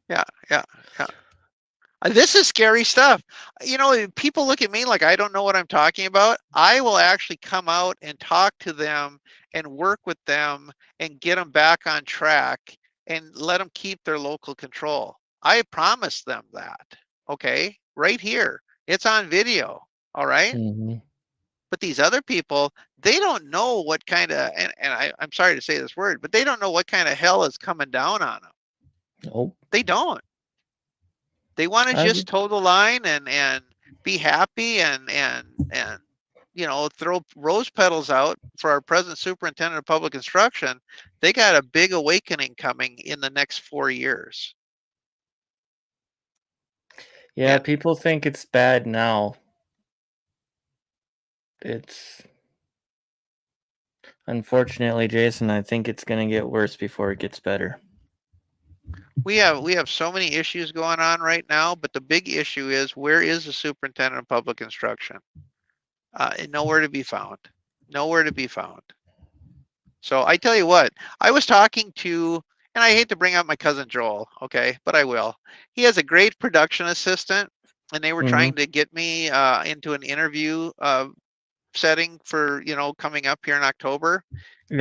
Yeah, yeah, yeah. This is scary stuff. People look at me like I don't know what I'm talking about. I will actually come out and talk to them and work with them and get them back on track and let them keep their local control. I promise them that. Okay, right here. It's on video. All right. Mm-hmm. But these other people, they don't know what kind of, I'm sorry to say this word, but they don't know what kind of hell is coming down on them. Nope. They don't. They want to I, just toe the line and be happy and throw rose petals out for our present superintendent of public instruction. They got a big awakening coming in the next 4 years. yeah, And people think it's bad now. it's unfortunately, Jason, I think it's going to get worse before it gets better. We have so many issues going on right now, but the big issue is, where is the superintendent of public instruction? Nowhere to be found. Nowhere to be found. So I tell you what, I was talking to, and I hate to bring up my cousin Joel, okay, but I will. He has a great production assistant, and they were Mm-hmm. trying to get me into an interview setting for, coming up here in October.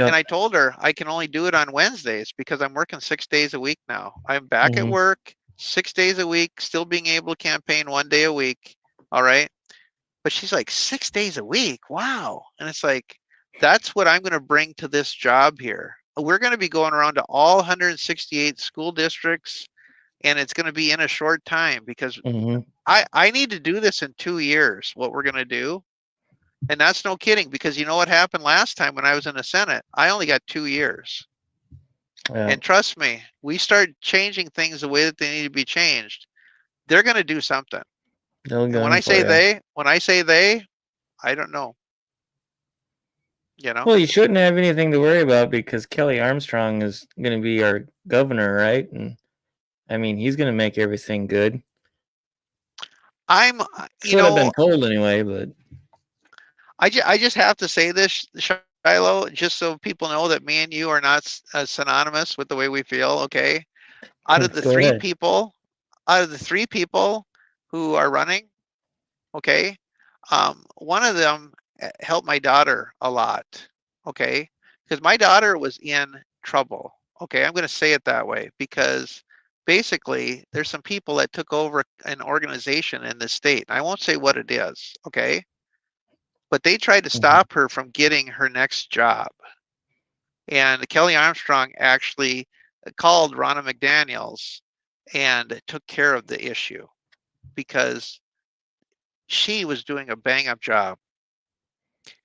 And Yep. I told her I can only do it on Wednesdays because I'm working 6 days a week now. I'm back at Mm-hmm. work 6 days a week, still being able to campaign 1 day a week. All right. But she's like, 6 days a week. Wow. And it's like, that's what I'm going to bring to this job here. We're going to be going around to all 168 school districts, and it's going to be in a short time because Mm-hmm. I need to do this in 2 years, what we're going to do. And that's no kidding, because you know what happened last time when I was in the Senate? I only got 2 years. Yeah. And trust me, we start changing things the way that they need to be changed. They're going to do something. They'll And gun for you. when I say they, I don't know, you know? Well, you shouldn't have anything to worry about because Kelly Armstrong is going to be our governor, right? And I mean, he's going to make everything good. I'm, That's what I've been told anyway, but I just have to say this, Shiloh, just so people know that me and you are not synonymous with the way we feel, okay? Out of the go three ahead. people, out of the three people who are running, okay, one of them helped my daughter a lot, okay? Because my daughter was in trouble, okay? I'm going to say it that way because basically there's some people that took over an organization in the state. I won't say what it is, okay? But they tried to Mm-hmm. stop her from getting her next job. And Kelly Armstrong actually called Ronna McDaniels and took care of the issue because she was doing a bang up job.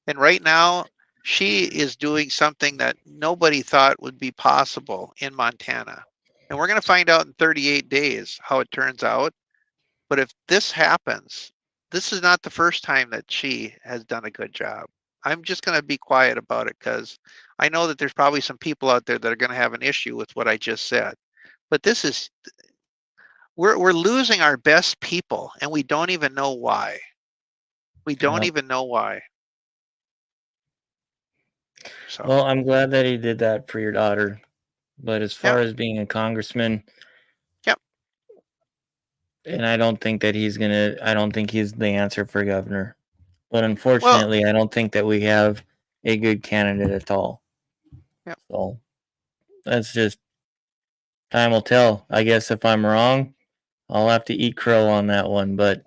And right now, she is doing something that nobody thought would be possible in Montana. And we're going to find out in 38 days how it turns out. But if this happens, this is not the first time that she has done a good job. I'm just going to be quiet about it because I know that there's probably some people out there that are going to have an issue with what I just said. But this is, we're losing our best people, and we don't even know why. We don't Yeah. even know why. So, Well, I'm glad that he did that for your daughter. But as yeah, far as being a congressman, yep. and I don't think he's the answer for governor. But Well, unfortunately, I don't think that we have a good candidate at all. yep. So that's just time will tell. I guess if I'm wrong, I'll have to eat crow on that one. But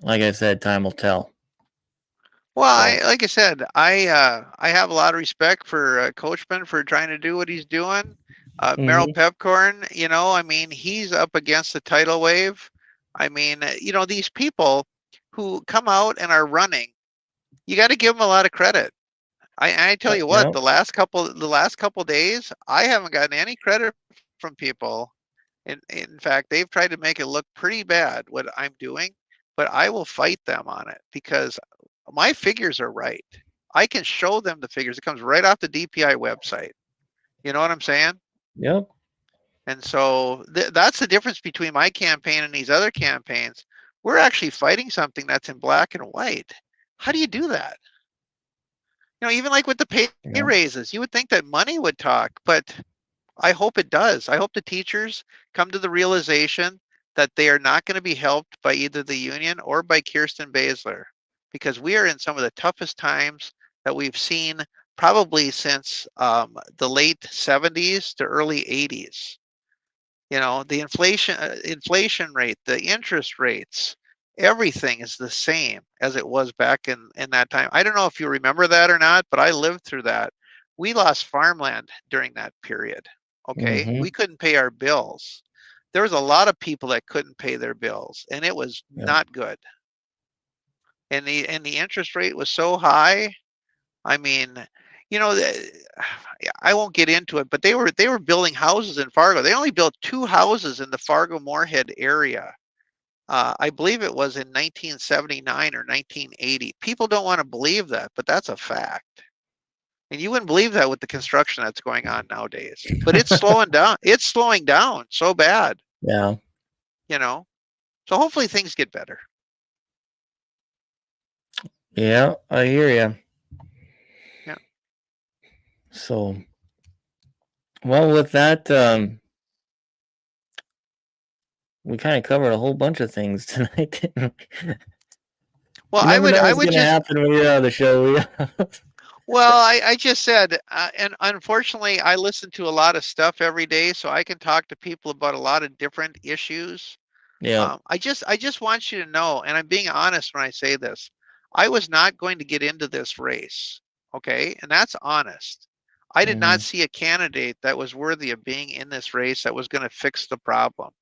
like I said, time will tell. Well, So, like I said, I have a lot of respect for Coachman for trying to do what he's doing. Merrill hmm Pepcorn, I mean, he's up against the tidal wave. I mean, these people who come out and are running, you got to give them a lot of credit. I tell you what, yeah, the last couple days, I haven't gotten any credit from people. In fact, they've tried to make it look pretty bad what I'm doing, but I will fight them on it because my figures are right. I can show them the figures. It comes right off the DPI website. You know what I'm saying? yep, And so that's the difference between my campaign and these other campaigns. We're actually fighting something that's in black and white. How do you do that? Even like with the pay yep, raises, you would think that money would talk, but I hope it does. I hope the teachers come to the realization that they are not going to be helped by either the union or by Kirsten Baszler, because we are in some of the toughest times that we've seen probably since the late 70s to early 80s. The inflation rate, the interest rates, everything is the same as it was back in that time. I don't know if you remember that or not, but I lived through that. We lost farmland during that period. Okay, hmm we couldn't pay our bills. There was a lot of people that couldn't pay their bills, and it was yep, not good. And the interest rate was so high. I mean, you know, I won't get into it, but they were building houses in Fargo. They only built two houses in the Fargo Moorhead area, I believe it was in 1979 or 1980. People don't want to believe that, but that's a fact. And you wouldn't believe that with the construction that's going on nowadays. But it's slowing down. It's slowing down so bad, Yeah. you know. So hopefully things get better. Yeah, I hear you. Yeah. So, well, with that, we kind of covered a whole bunch of things tonight. Didn't we? Well, You never know I what's would going to just happen when you're on the show. Yeah. well, I just said, and unfortunately, I listen to a lot of stuff every day, so I can talk to people about a lot of different issues. Yeah. I just want you to know, and I'm being honest when I say this, I was not going to get into this race, okay? And that's honest. I did not Hmm. see a candidate that was worthy of being in this race that was going to fix the problem.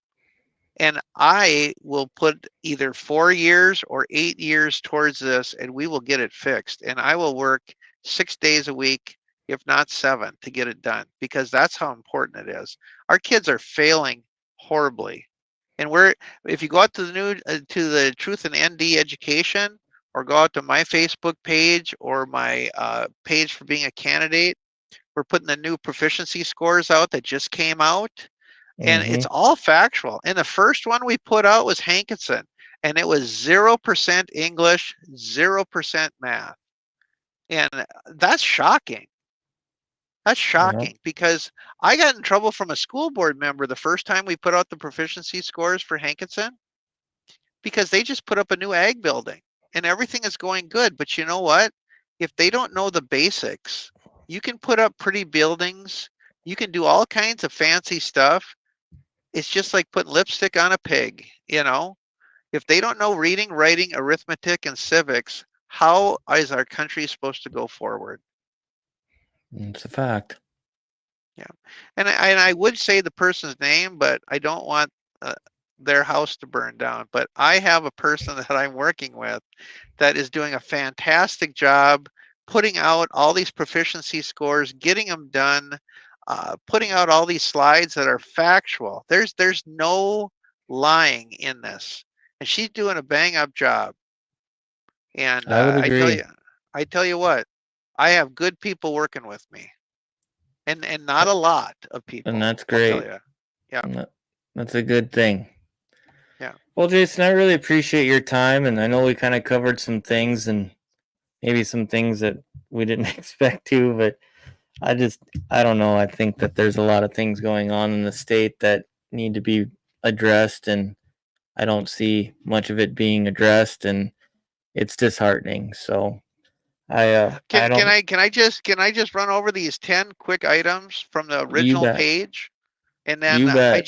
And I will put either 4 years or 8 years towards this, and we will get it fixed. And I will work 6 days a week, if not 7, to get it done, because that's how important it is. Our kids are failing horribly. And if you go out to the Truth in ND Education, or go out to my Facebook page or my page for being a candidate, we're putting the new proficiency scores out that just came out, and Hmm. it's all factual. And the first one we put out was Hankinson, and it was 0% English, 0% math. And that's shocking. That's Yeah. shocking because I got in trouble from a school board member the first time we put out the proficiency scores for Hankinson, because they just put up a new ag building and everything is going good. But you know what? If they don't know the basics, you can put up pretty buildings, you can do all kinds of fancy stuff. It's just like putting lipstick on a pig, you know? If they don't know reading, writing, arithmetic, and civics, how is our country supposed to go forward? It's a fact. Yeah. And I would say the person's name, but I don't want uh, their house to burn down. But I have a person that I'm working with that is doing a fantastic job putting out all these proficiency scores, getting them done, putting out all these slides that are factual. There's no lying in this, and she's doing a bang up job. And I would agree. I tell you what, I have good people working with me, and not a lot of And people. that's I'll tell great. you. Yeah, And that's a good thing. yeah. Well, Jason, I really appreciate your time. And I know we kind of covered some things and maybe some things that we didn't expect to, but I just, I don't know. I think that there's a lot of things going on in the state that need to be addressed. And I don't see much of it being addressed. And it's disheartening. So I don't, Can I just run over these 10 quick items from the you original bet. page? And then You bet. I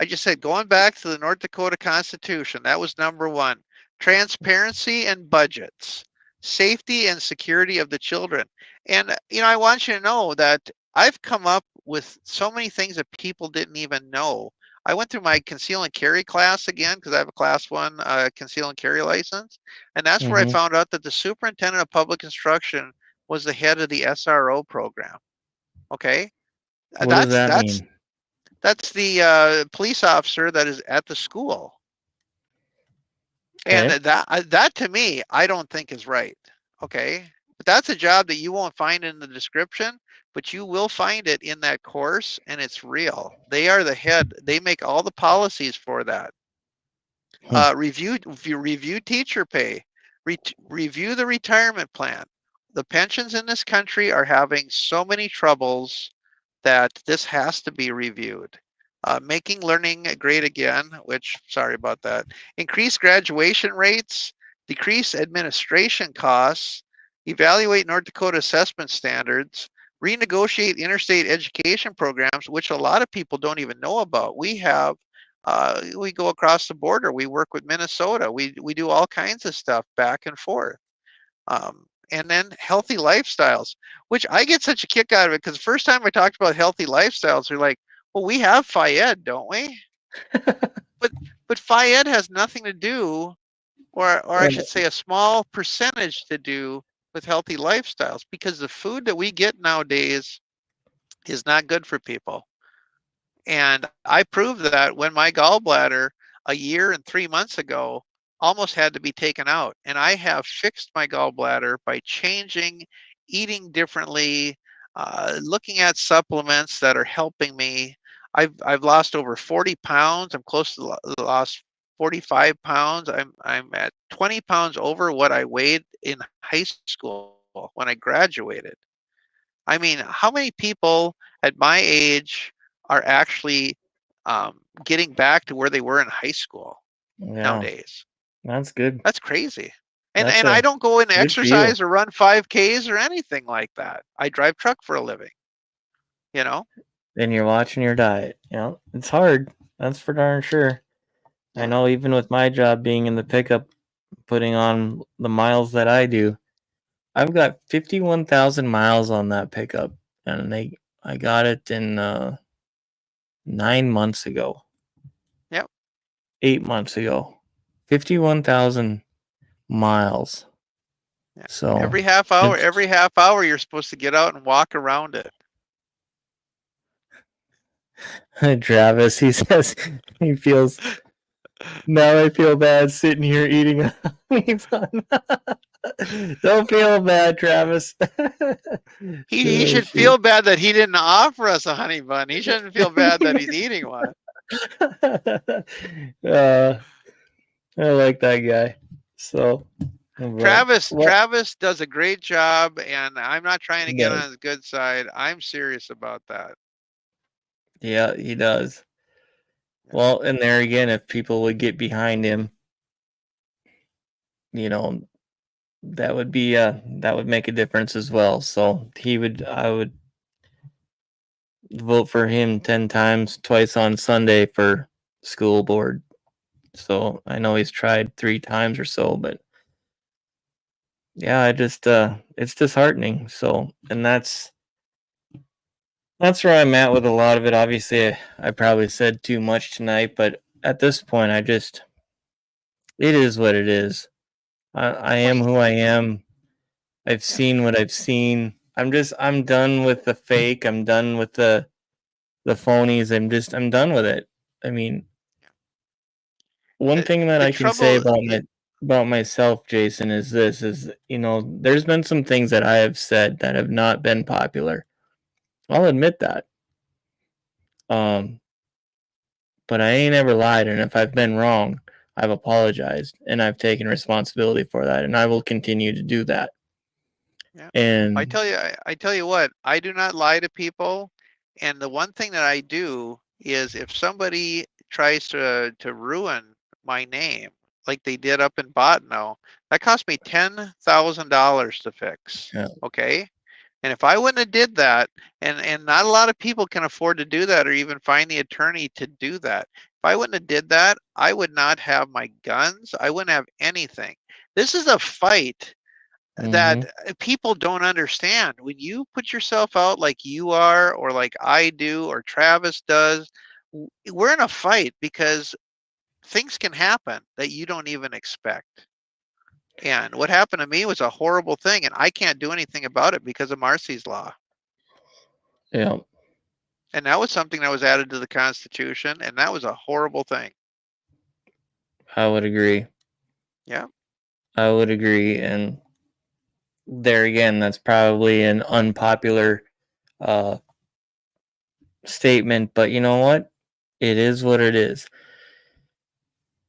just said going back to the North Dakota Constitution, that was number one. Transparency and budgets, safety and security of the children. And I want you to know that I've come up with so many things that people didn't even know. I went through my conceal and carry class again because I have a class 1 conceal and carry license. And that's where I Hmm. found out that the superintendent of public instruction was the head of the SRO program. Okay. What does That's that that's mean? that's the police officer that is at the school. And Okay. that to me, I don't think is right. Okay. But that's a job that you won't find in the description, but you will find it in that course, and it's real. They are the head. They make all the policies for that. Hmm. Review teacher pay, review the retirement plan. The pensions in this country are having so many troubles that this has to be reviewed. Making learning great again, which, sorry about that. Increase graduation rates, decrease administration costs, evaluate North Dakota assessment standards, renegotiate interstate education programs, which a lot of people don't even know about. We go across the border. We work with Minnesota. We do all kinds of stuff back and forth. And then healthy lifestyles, which I get such a kick out of it because the first time I talked about healthy lifestyles, they're like, well, we have FIED, don't we? But FIED has nothing to do, or I And should say a small percentage to do with healthy lifestyles, because the food that we get nowadays is not good for people. And I proved that when my gallbladder, a year and 3 months ago almost had to be taken out. And I have fixed my gallbladder by changing, eating differently, looking at supplements that are helping me. I've lost over 40 pounds. I'm close to lost 45 pounds. I'm at 20 pounds over what I weighed in high school when I graduated. I mean, how many people at my age are actually getting back to where they were in high school Yeah, nowadays? that's good. That's crazy. And That's and I a don't go and good for you. exercise or run 5Ks or anything like that. I drive truck for a living, you know? And you're watching your diet. You know, it's hard. That's for darn sure. I Yeah. know even with my job being in the pickup, putting on the miles that I do, I've got 51,000 miles on that pickup, and I got it in 9 months ago, Yep. 8 months ago, 51,000 miles. Yeah. So Every it's half hour you're supposed to get out and walk around it. Travis. He says he feels now. I feel bad sitting here eating a honey bun. Don't feel bad, Travis. He Oh should shoot. feel bad that he didn't offer us a honey bun. He shouldn't feel bad that he's eating one. uh, I like that guy. So, but what Travis does a great job, and I'm not trying to he get does. on his good side. I'm serious about that. Yeah, he does. Yeah. Well, and there again, if people would get behind him, you know, that would make a difference as well. So I would vote for him 10 times, twice on Sunday for school board. So I know he's tried 3 times or so, but yeah, it's disheartening. So, and that's where I'm at with a lot of it. Obviously, I probably said too much tonight, but at this point, it is what it is. I Well, am who I am. I've yeah. seen what I've seen. I'm done with the fake. I'm done with the phonies. I'm done with it. I mean, one thing that The I can say trouble, about about myself, Jason, is this: is there's been some things that I have said that have not been popular. I'll admit that. Um, but I ain't ever lied, and if I've been wrong, I've apologized and I've taken responsibility for that, and I will continue to do that. yeah. And I tell you what, I do not lie to people. And the one thing that I do is if somebody tries to ruin my name, like they did up in Botno, that cost me $10,000 to fix. yeah, Okay. And if I wouldn't have did that, and not a lot of people can afford to do that or even find the attorney to do that. If I wouldn't have did that, I would not have my guns. I wouldn't have anything. This is a fight that mm-hmm, people don't understand. When you put yourself out like you are, or like I do, or Travis does, we're in a fight because things can happen that you don't even expect. And what happened to me was a horrible thing, and I can't do anything about it because of Marcy's law. yeah, And that was something that was added to the Constitution, and that was a horrible thing. I would agree. Yeah. I would agree, and there again, that's probably an unpopular uh, statement, but you know what? It is what it is.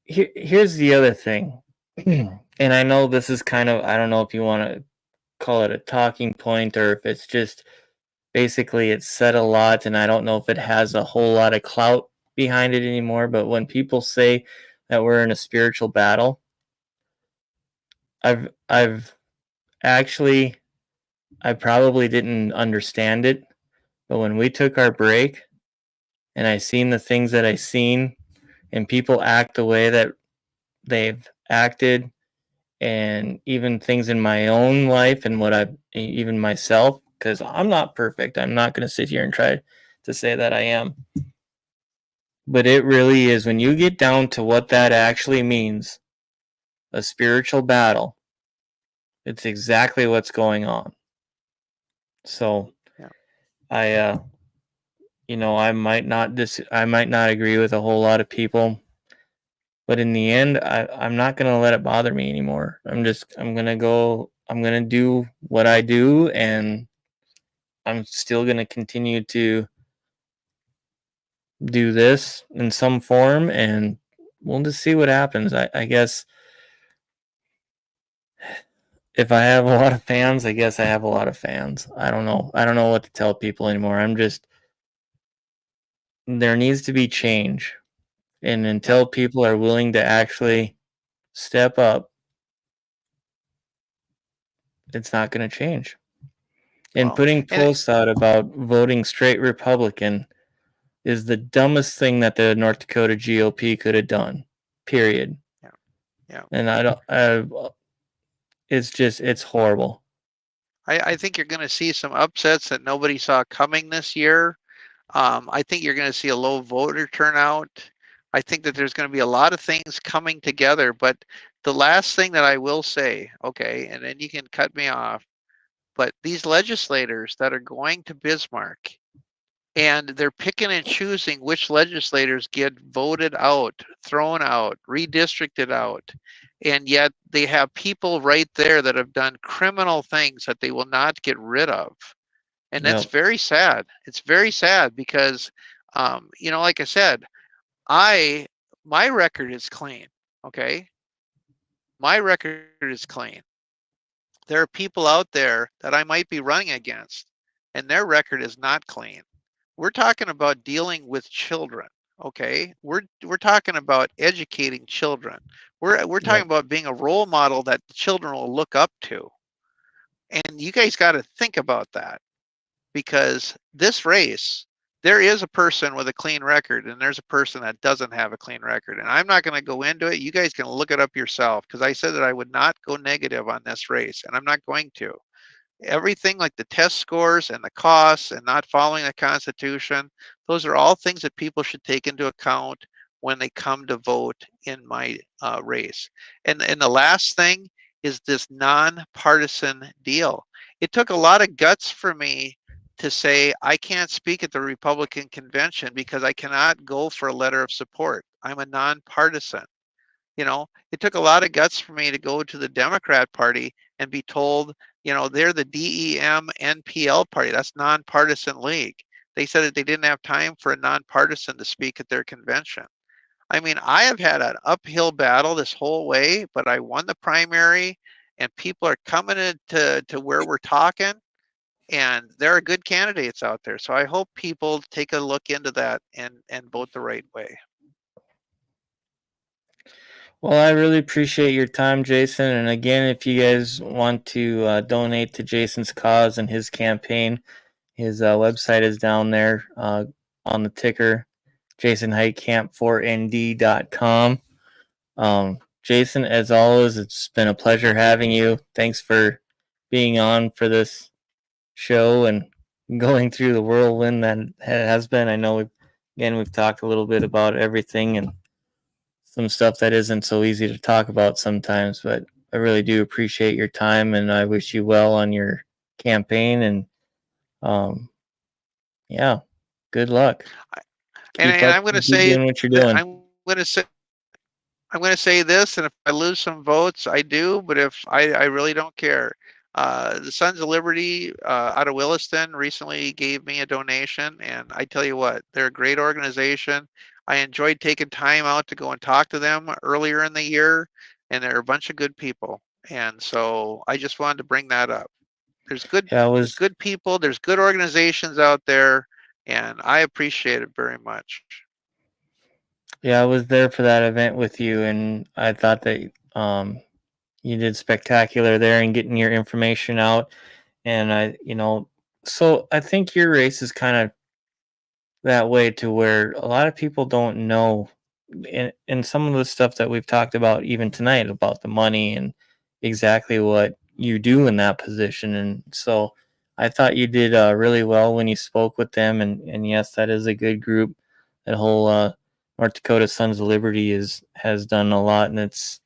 Here's the other thing, and I know this is kind of, I don't know if you want to call it a talking point or if it's just basically it's said a lot, and I don't know if it has a whole lot of clout behind it anymore. But when people say that we're in a spiritual battle, I've actually I probably didn't understand it, but when we took our break and I seen the things that I seen and people act the way that they've acted, and even things in my own life and what I've even myself, because I'm not perfect. I'm not going to sit here and try to say that I am. But it really is when you get down to what that actually means, a spiritual battle, it's exactly what's going on. So Yeah. I I might not agree with a whole lot of people, But in the end, I'm not gonna let it bother me anymore. I'm gonna do what I do, and I'm still gonna continue to do this in some form, and we'll just see what happens. I guess if I have a lot of fans, I guess I have a lot of fans. I don't know. I don't know what to tell people anymore. There needs to be change. And Yep. until people are willing to actually step up, it's not going to change. And Well, putting and posts out about voting straight Republican is the dumbest thing that the North Dakota GOP could have done. Period. yeah, yeah. And I don't. It's horrible. I think you're going to see some upsets that nobody saw coming this year. I think you're going to see a low voter turnout. I think that there's going to be a lot of things coming together. But the last thing that I will say, okay, and then you can cut me off, but these legislators that are going to Bismarck and they're picking and choosing which legislators get voted out, thrown out, redistricted out. And yet they have people right there that have done criminal things that they will not get rid of. And that's Yep. very sad. It's very sad because, like I said, I my record is clean. Okay, my record is clean. There are people out there that I might be running against, and their record is not clean. We're talking about dealing with children. Okay, we're talking about educating children. We're talking Yep. about being a role model that the children will look up to. And you guys got to think about that, because this race, there is a person with a clean record and there's a person that doesn't have a clean record. And I'm not going to go into it. You guys can look it up yourself, because I said that I would not go negative on this race, and I'm not going to. Everything like the test scores and the costs and not following the Constitution, those are all things that people should take into account when they come to vote in my race. And the last thing is this nonpartisan deal. It took a lot of guts for me to say I can't speak at the Republican convention because I cannot go for a letter of support. I'm a nonpartisan. It took a lot of guts for me to go to the Democrat Party and be told, they're the DEM NPL party. That's nonpartisan league. They said that they didn't have time for a nonpartisan to speak at their convention. I mean, I have had an uphill battle this whole way, but I won the primary, and people are coming to where we're talking, and there are good candidates out there. So I hope people take a look into that and vote the right way. Well, I really appreciate your time, Jason. And again, if you guys want to donate to Jason's cause and his campaign, his website is down there on the ticker, jasonheitkamp4nd.com. Jason, as always, it's been a pleasure having you. Thanks for being on for this show and going through the whirlwind that has been. I know we've talked a little bit about everything and some stuff that isn't so easy to talk about sometimes, but I really do appreciate your time, and I wish you well on your campaign, and um yeah, good luck. And, Keep and up I'm going to keep say doing what you're that doing. I'm going to say this, and if I lose some votes, I do. But if I really don't care. The Sons of Liberty out of Williston recently gave me a donation, and I tell you what, they're a great organization. I enjoyed taking time out to go and talk to them earlier in the year, and they're a bunch of good people. And so I just wanted to bring that up. There's good, Yeah, I there's was good people, there's good organizations out there, and I appreciate it very much. yeah, I was there for that event with you, and I thought that you did spectacular there in getting your information out. And so I think your race is kind of that way to where a lot of people don't know in some of the stuff that we've talked about even tonight about the money and exactly what you do in that position. And so I thought you did really well when you spoke with them. And yes, that is a good group. That whole North Dakota Sons of Liberty has done a lot in its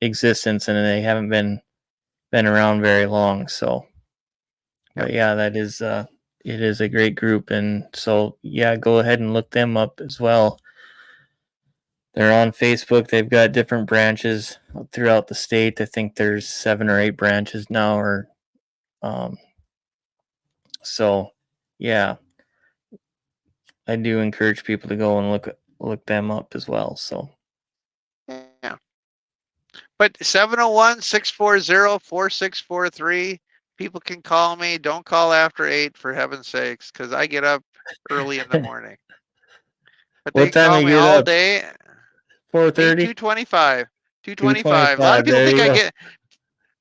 existence, and they haven't been around very long. So, Yep. but yeah, that is it is a great group, and so yeah, go ahead and look them up as well. They're on Facebook. They've got different branches throughout the state. I think there's 7 or 8 branches now, or um, so. Yeah, I do encourage people to go and look them up as well. So Yeah. But 701-640-4643. People can call me. Don't call after 8 for heaven's sakes, because I get up early in the morning. But they what can time call you me get all up? day. Me 4:30. 225. 225. A lot of 2:25. people There think you I go. get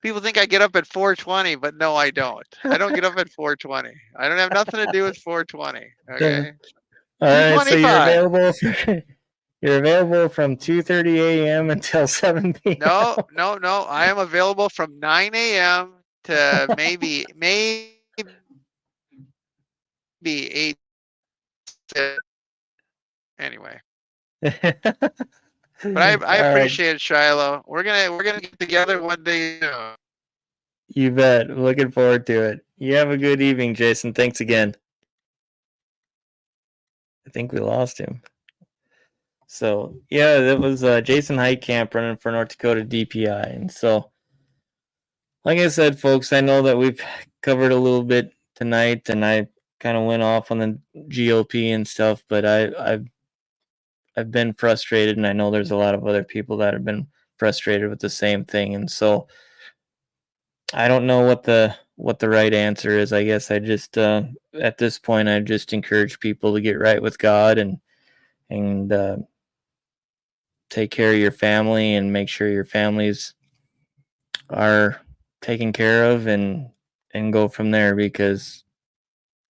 people think I get up at 4:20, but no, I don't. I don't get up at 4:20. I don't have nothing to do with 4:20. Okay. All right. So you're 225. available. You're available from 2:30 a.m. until 7 p.m. No, no, no. I am available from 9 a.m. to maybe 8. Anyway. But I All right. appreciate it, Shiloh. We're gonna get together one day soon. You bet. Looking forward to it. You have a good evening, Jason. Thanks again. I think we lost him. So yeah, that was Jason Heitkamp running for North Dakota DPI. And so, like I said, folks, I know that we've covered a little bit tonight, and I kind of went off on the GOP and stuff, but I've been frustrated, and I know there's a lot of other people that have been frustrated with the same thing. And so I don't know what the right answer is. I guess I just at this point I just encourage people to get right with God and take care of your family and make sure your families are taken care of and go from there, because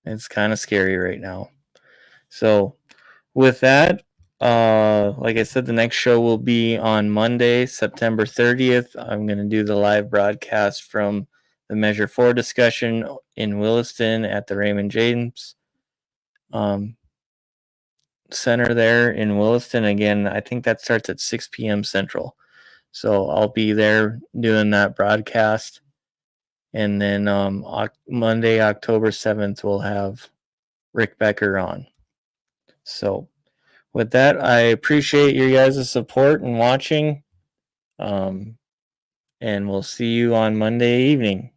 it's kind of scary right now. So with that, like I said, the next show will be on Monday, September 30th. I'm going to do the live broadcast from the Measure 4 discussion in Williston at the Raymond James Center there in Williston. Again, I think that starts at 6 p.m. Central. So I'll be there doing that broadcast. And then Monday, October 7th, we'll have Rick Becker on. So with that, I appreciate your guys' support and watching. And we'll see you on Monday evening.